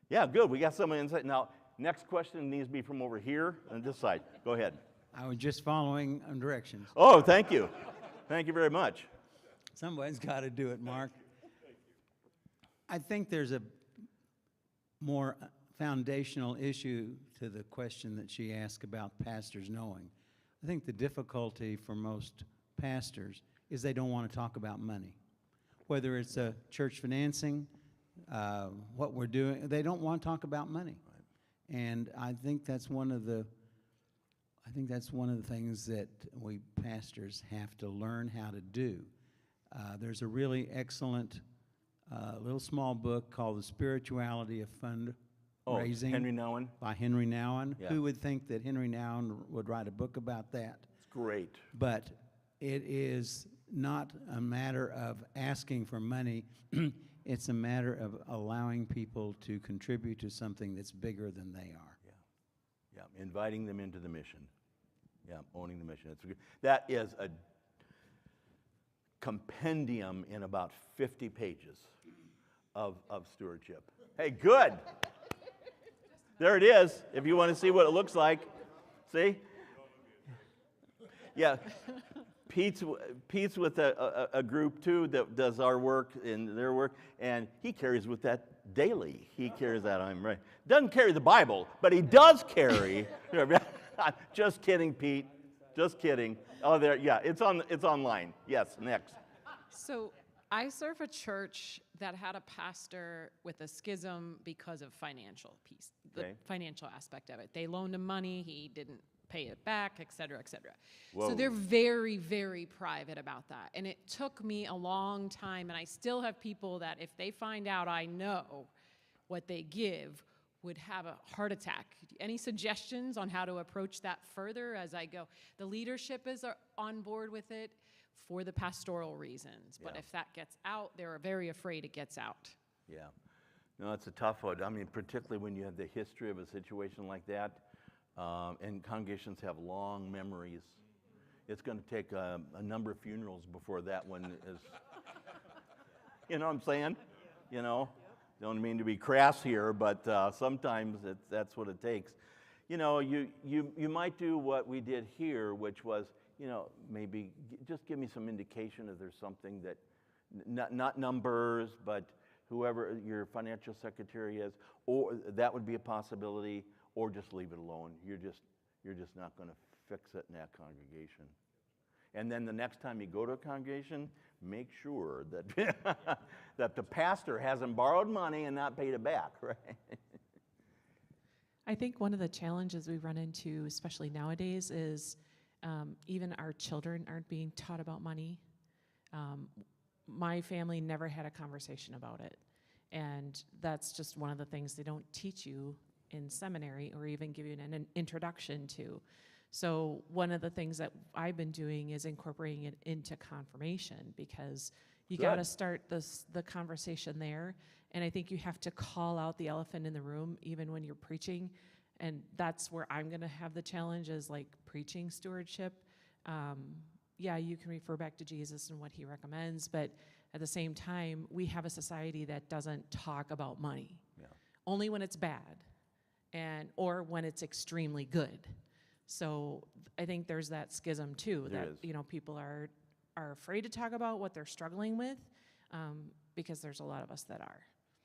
Yeah, good, we got some insight. Now, next question needs to be from over here on this side. Go ahead. I was just following directions. Oh, thank you. Thank you very much. Somebody's got to do it, Mark. I think there's a more foundational issue to the question that she asked about pastors knowing. I think the difficulty for most pastors is they don't want to talk about money. Whether it's a church financing, what we're doing, they don't want to talk about money. And I think that's one of the things that we pastors have to learn how to do. There's a really excellent little small book called The Spirituality of Fundraising. Henry Nouwen. By Henry Nouwen. Yeah. Who would think that Henry Nouwen would write a book about that? It's great. But it is not a matter of asking for money. It's a matter of allowing people to contribute to something that's bigger than they are. Yeah, inviting them into the mission. Yeah, owning the mission. That is a compendium in about 50 pages of stewardship. Hey, good. There it is, if you want to see what it looks like. See? Yeah. Pete's with a group too that does our work and their work, and he carries with that daily. He carries that on him, right? Doesn't carry the Bible, but he does carry. Just kidding, Pete. Just kidding. Oh, there. Yeah, it's online. Yes. Next. So I serve a church that had a pastor with a schism because of financial piece, the Okay. financial aspect of it. They loaned him money, he didn't pay it back, et cetera, et cetera. Whoa. So they're very, very private about that. And it took me a long time, and I still have people that if they find out I know what they give, would have a heart attack. Any suggestions on how to approach that further as I go? The leadership is on board with it for the pastoral reasons, but Yeah. if that gets out, they're very afraid it gets out. Yeah. No, it's a tough one. I mean, particularly when you have the history of a situation like that, and congregations have long memories. It's going to take a number of funerals before that one is, you know what I'm saying? You know? Don't mean to be crass here, but sometimes that's what it takes. You know, you might do what we did here, which was, you know, maybe just give me some indication if there's something that, not numbers, but whoever your financial secretary is, or that would be a possibility, or just leave it alone. You're just not going to fix it in that congregation. And then the next time you go to a congregation, make sure that that the pastor hasn't borrowed money and not paid it back, right? I think one of the challenges we run into, especially nowadays, is even our children aren't being taught about money. My family never had a conversation about it. And that's just one of the things they don't teach you in seminary or even give you an introduction to. So one of the things that I've been doing is incorporating it into confirmation, because you got to start the conversation there. And I think you have to call out the elephant in the room even when you're preaching. And that's where I'm going to have the challenge, is like preaching stewardship. Yeah, you can refer back to Jesus and what he recommends, but at the same time, we have a society that doesn't talk about money. Yeah. Only when it's bad, or when it's extremely good. So I think there's that schism too, There that is. you know, people are afraid to talk about what they're struggling with, because there's a lot of us that are.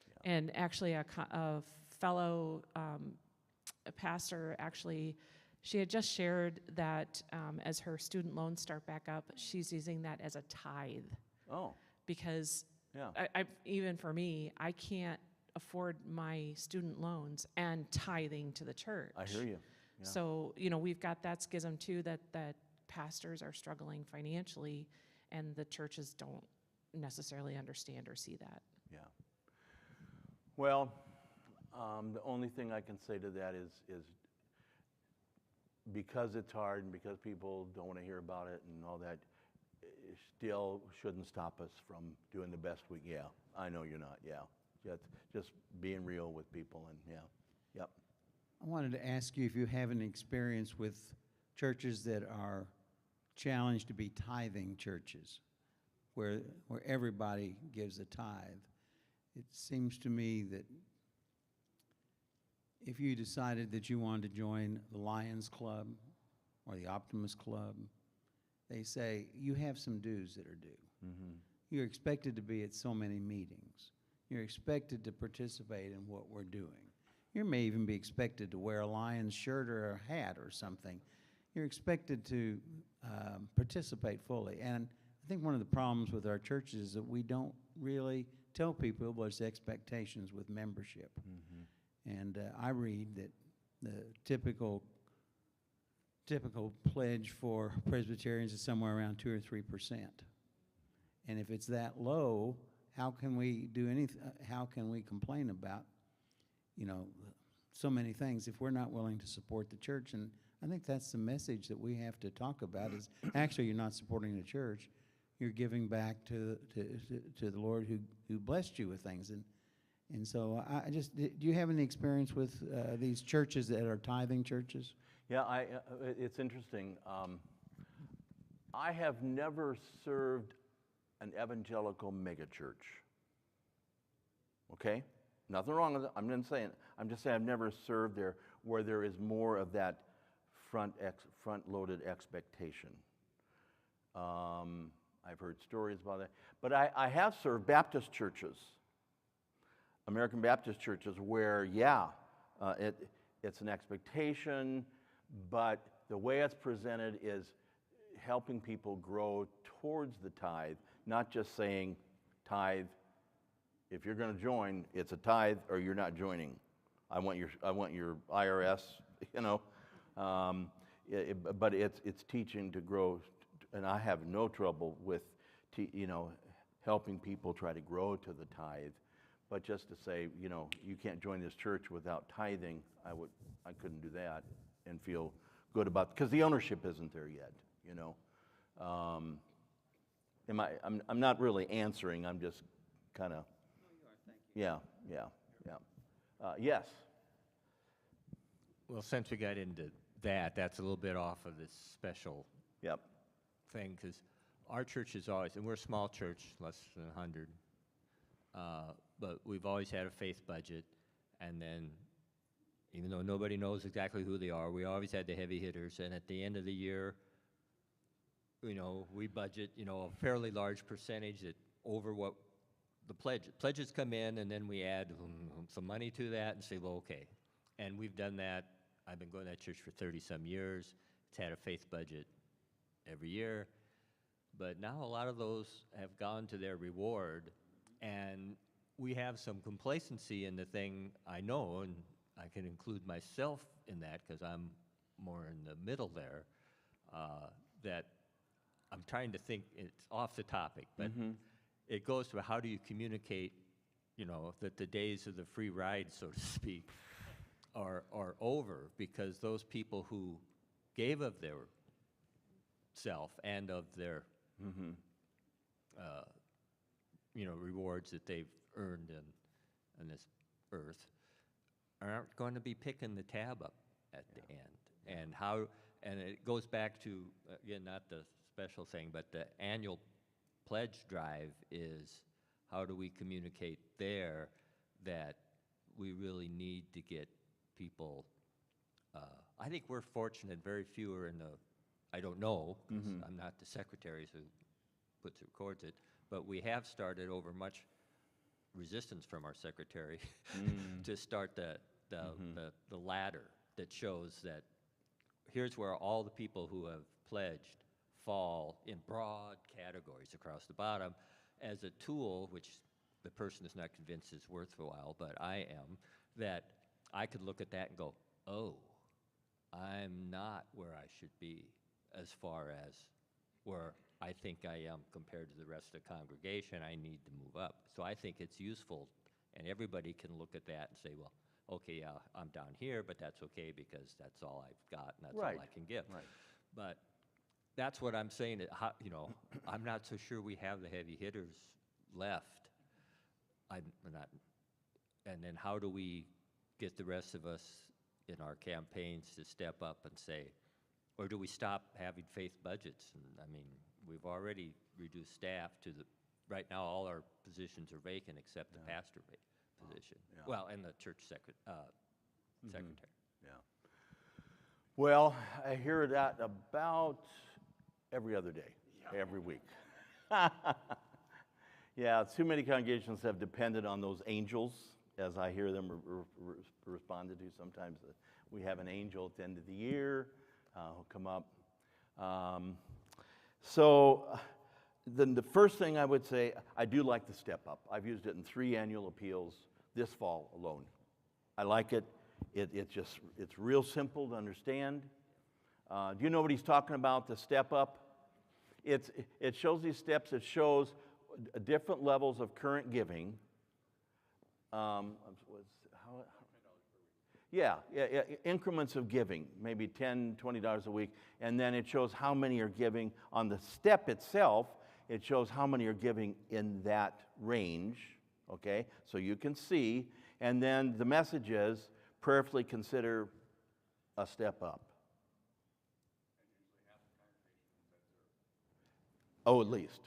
Yeah. And actually, a fellow pastor, actually, she had just shared that as her student loans start back up, she's using that as a tithe, Oh, because yeah. even for me, I can't afford my student loans and tithing to the church. I hear you. Yeah. So, you know, we've got that schism too, that pastors are struggling financially, and the churches don't necessarily understand or see that. Yeah. Well, the only thing I can say to that is because it's hard and because people don't want to hear about it and all that, it still shouldn't stop us from doing the best we. Yeah, I know you're not. Yeah, just being real with people, and yeah, yep. I wanted to ask you if you have any experience with churches that are challenged to be tithing churches, where everybody gives a tithe. It seems to me that if you decided that you wanted to join the Lions Club or the Optimist Club, they say you have some dues that are due. Mm-hmm. You're expected to be at so many meetings. You're expected to participate in what we're doing. You may even be expected to wear a Lions shirt or a hat or something. You're expected to participate fully. And I think one of the problems with our churches is that we don't really tell people what's expectations with membership. Mm-hmm. And I read that the typical pledge for Presbyterians is somewhere around 2 or 3%. And if it's that low, how can we do anything? How can we complain about, you know, so many things if we're not willing to support the church? And I think that's the message that we have to talk about, is actually you're not supporting the church. You're giving back to the Lord who blessed you with things. And so I just, do you have any experience with these churches that are tithing churches? Yeah, it's interesting. I have never served an evangelical megachurch. Okay? Nothing wrong with it. I'm not saying. I'm just saying I've never served there where there is more of that front-loaded expectation. I've heard stories about that, but I have served Baptist churches, American Baptist churches, where it's an expectation, but the way it's presented is helping people grow towards the tithe, not just saying tithe. If you're going to join, it's a tithe, or you're not joining. I want your IRS, you know. But it's teaching to grow, and I have no trouble with, helping people try to grow to the tithe. But just to say, you can't join this church without tithing, I couldn't do that and feel good about, because the ownership isn't there yet, I'm not really answering. I'm just kind of. Yeah. Yes. Well, since we got into that, that's a little bit off of this special thing, because our church is always, and we're a small church, less than 100, but we've always had a faith budget, and then even though nobody knows exactly who they are, we always had the heavy hitters, and at the end of the year, we budget, a fairly large percentage over what the pledges come in, and then we add some money to that and say, well, okay. And we've done that. I've been going to that church for 30-some years. It's had a faith budget every year. But now a lot of those have gone to their reward, and we have some complacency in the thing, I know, and I can include myself in that because I'm more in the middle there, that I'm trying to think, it's off the topic, but it goes to how do you communicate, that the days of the free ride, so to speak, are over, because those people who gave of their self and of their, rewards that they've earned on this earth aren't going to be picking the tab up at the end. And it goes back to, again, not the special thing, but the annual pledge drive is how do we communicate there that we really need to get people, I think we're fortunate, very few are in the, I don't know, because I'm not the secretary who records it, but we have started over much resistance from our secretary to start the ladder that shows that here's where all the people who have pledged fall in broad categories across the bottom as a tool, which the person is not convinced is worthwhile, but I am, that I could look at that and go, oh, I'm not where I should be as far as where I think I am compared to the rest of the congregation. I need to move up. So I think it's useful, and everybody can look at that and say, well, okay, yeah, I'm down here, but that's okay because that's all I've got and that's all I can give. Right. But that's what I'm saying. I'm not so sure we have the heavy hitters left. I'm not. And then how do we get the rest of us in our campaigns to step up and say, or do we stop having faith budgets? And I mean, we've already reduced staff to right now all our positions are vacant except the pastor position. Well, and the church secretary. Yeah. Well, I hear that about every other day, every week. Yeah, too many congregations have depended on those angels, as I hear them responded to. Sometimes we have an angel at the end of the year who'll come up. So then the first thing I would say, I do like the step up. I've used it in 3 annual appeals this fall alone. I like it. It's real simple to understand. Do you know what he's talking about, the step up? It shows these steps. It shows different levels of current giving. Increments of giving, maybe $10, $20 a week, and then it shows how many are giving. On the step itself, it shows how many are giving in that range, okay? So you can see, and then the message is, prayerfully consider a step up. Oh, at least.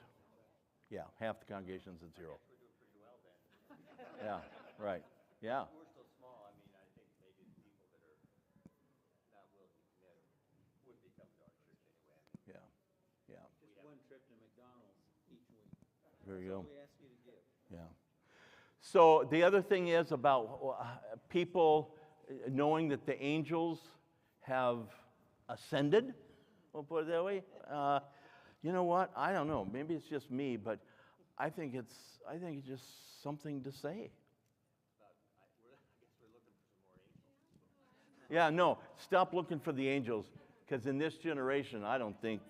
Yeah, half the congregation's at 0. Yeah, right. Yeah. We're still small. I mean, I think maybe the people that are not willing to commit would be coming to our church anyway. I mean, Yeah. Just one trip to McDonald's each week. There you go. We ask you to give. Yeah. So the other thing is about people knowing that the angels have ascended. We'll put it that way. You know what? I don't know. Maybe it's just me, but I think it's just something to say. Yeah, no, stop looking for the angels, because in this generation, I don't think,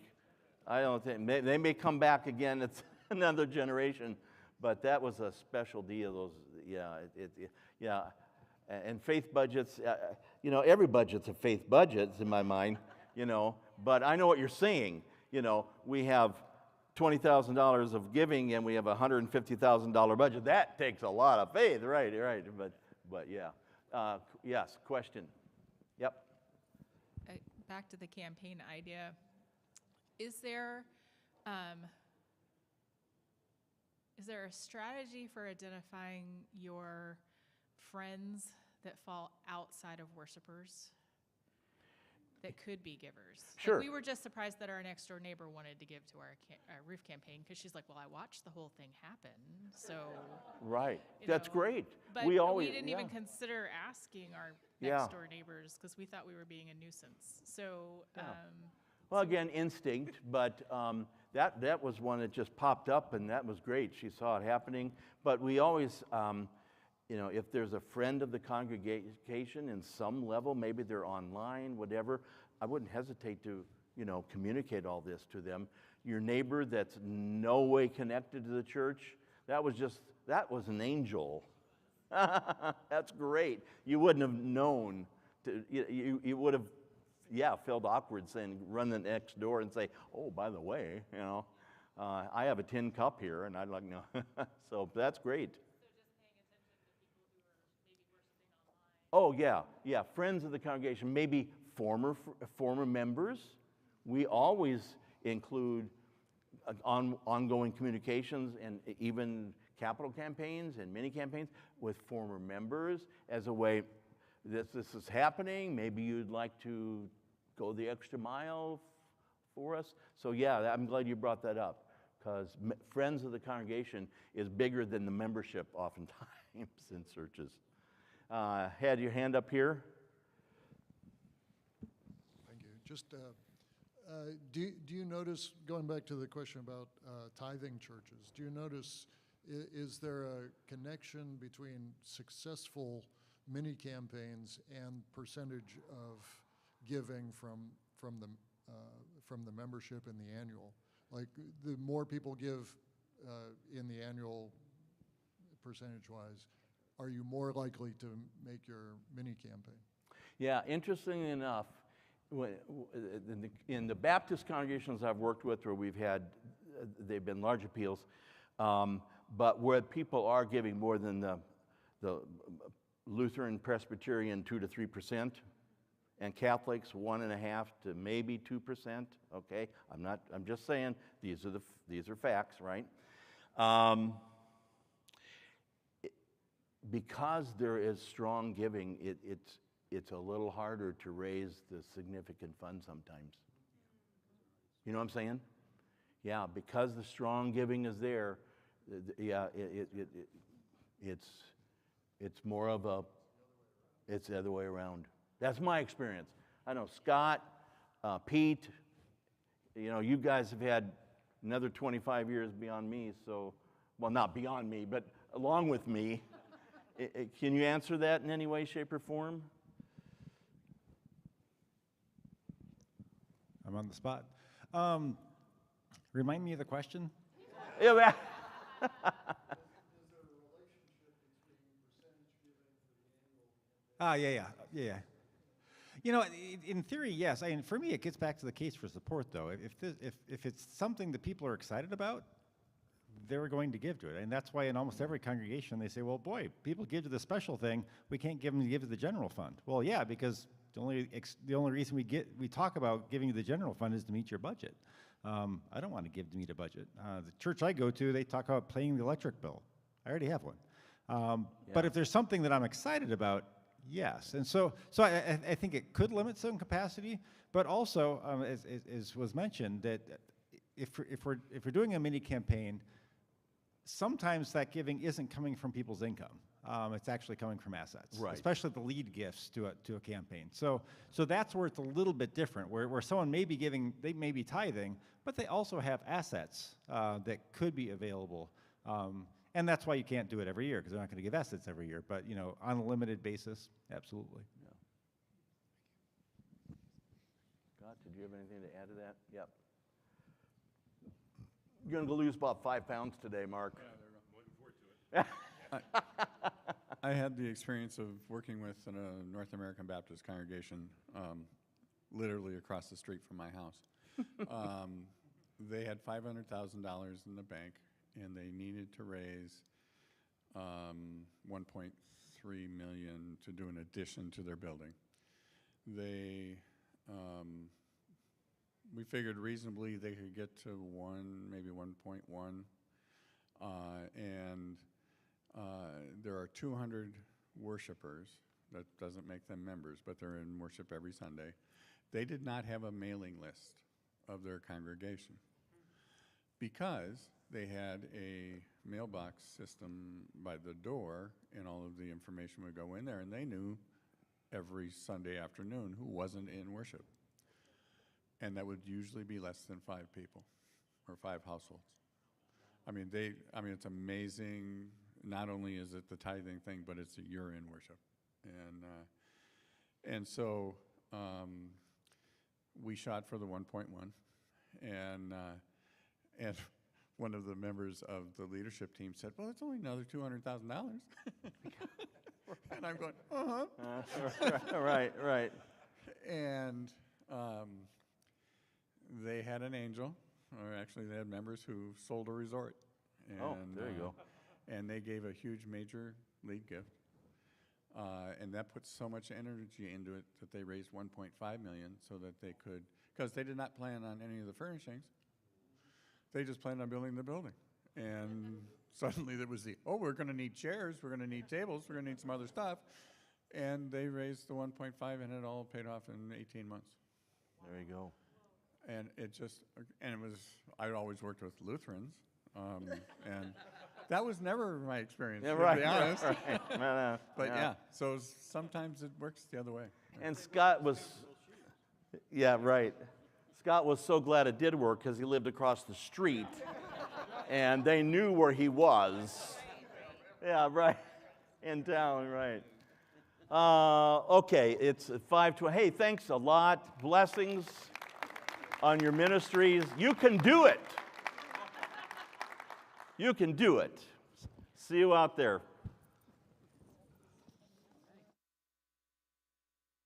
they may come back again, it's another generation, but that was a special deal, those, yeah, and faith budgets, you know, every budget's a faith budget in my mind, you know, but I know what you're saying, you know, we have $20,000 of giving and we have a $150,000 budget, that takes a lot of faith, right, but yeah. Yes, question. Yep. Back to the campaign idea. Is there a strategy for identifying your friends that fall outside of worshipers that could be givers? Sure. Like, we were just surprised that our next door neighbor wanted to give to our roof campaign because she's like, well, I watched the whole thing happen, so. Right. You That's know, great. But we didn't even consider asking our next door neighbors because we thought we were being a nuisance. So, Well, again, instinct, but that was one that just popped up, and that was great. She saw it happening. But we always, you know, if there's a friend of the congregation in some level, maybe they're online, whatever, I wouldn't hesitate to, you know, communicate all this to them. Your neighbor that's no way connected to the church, that was an angel. That's great. You wouldn't have known. You would have, felt awkward saying, run the next door and say, oh, by the way, you know, I have a tin cup here, and I'd like, no. So that's great. Oh, yeah, friends of the congregation, maybe former members. We always include ongoing communications and even capital campaigns and mini campaigns with former members as a way this is happening. Maybe you'd like to go the extra mile for us. So yeah, I'm glad you brought that up, because friends of the congregation is bigger than the membership oftentimes in churches. Had your hand up here. Thank you. Just, do you notice, going back to the question about tithing churches, do you notice, is there a connection between successful mini campaigns and percentage of giving from the membership in the annual? Like, the more people give in the annual percentage-wise, are you more likely to make your mini campaign? Yeah, interestingly enough, in the Baptist congregations I've worked with, where we've had, they've been large appeals, but where people are giving more than the Lutheran, Presbyterian 2 to 3%, and Catholics 1.5 to maybe 2%. Okay, I'm just saying these are facts, right? Because there is strong giving, it's a little harder to raise the significant funds sometimes. You know what I'm saying? Yeah, because the strong giving is there. Yeah, it's more of a, it's the other way around. That's my experience. I know Scott, Pete, you know, you guys have had another 25 years beyond me, so, well, not beyond me, but along with me. Can you answer that in any way, shape, or form? I'm on the spot. Remind me of the question. Yeah. Yeah. You know, in theory, yes. I mean, for me, it gets back to the case for support, though. If it's something that people are excited about, they're going to give to it. And that's why in almost every congregation, they say, well, boy, people give to the special thing. We can't give them to give to the general fund. Well, yeah, because the only reason we talk about giving to the general fund is to meet your budget. I don't want to give to meet a budget. The church I go to, they talk about paying the electric bill. I already have one. But if there's something that I'm excited about, yes. And so I think it could limit some capacity, but also, as was mentioned, that if we're doing a mini campaign, sometimes that giving isn't coming from people's income. It's actually coming from assets, Right. especially the lead gifts to a campaign. So that's where it's a little bit different, where someone may be giving, they may be tithing, but they also have assets that could be available. And that's why you can't do it every year, because they're not going to give assets every year. But on a limited basis, absolutely. Yeah. Scott, did you have anything to add to that? Yep. You're going to lose about 5 pounds today, Mark. Yeah, I'm looking forward to it. I had the experience of working with a North American Baptist congregation literally across the street from my house. They had $500,000 in the bank, and they needed to raise $1.3 million to do an addition to their building. We figured reasonably they could get to maybe 1.1, and there are 200 worshipers. That doesn't make them members, but they're in worship every Sunday. They did not have a mailing list of their congregation because they had a mailbox system by the door, and all of the information would go in there, and they knew every Sunday afternoon who wasn't in worship. And that would usually be less than 5 people or 5 households. I mean, it's amazing. Not only is it the tithing thing, but it's you're in worship. And so we shot for the 1.1, and one of the members of the leadership team said, "Well, it's only another $200,000." And I'm going, Right. And they had an angel, or actually they had members who sold a resort. And, there you go. And they gave a huge major lead gift. And that put so much energy into it that they raised $1.5 million so that they could, because they did not plan on any of the furnishings. They just planned on building the building. And suddenly there was we're going to need chairs, we're going to need tables, we're going to need some other stuff. And they raised the 1.5 and it all paid off in 18 months. There you go. And it was, I always worked with Lutherans, and that was never my experience, Yeah, to right. be honest. Right. No, But yeah, so sometimes it works the other way. And Scott was, yeah, right. Scott was so glad it did work because he lived across the street, and they knew where he was. Yeah, right. In town, right. Okay, it's 5:20. Hey, thanks a lot. Blessings on your ministries. You can do it. You can do it. See you out there.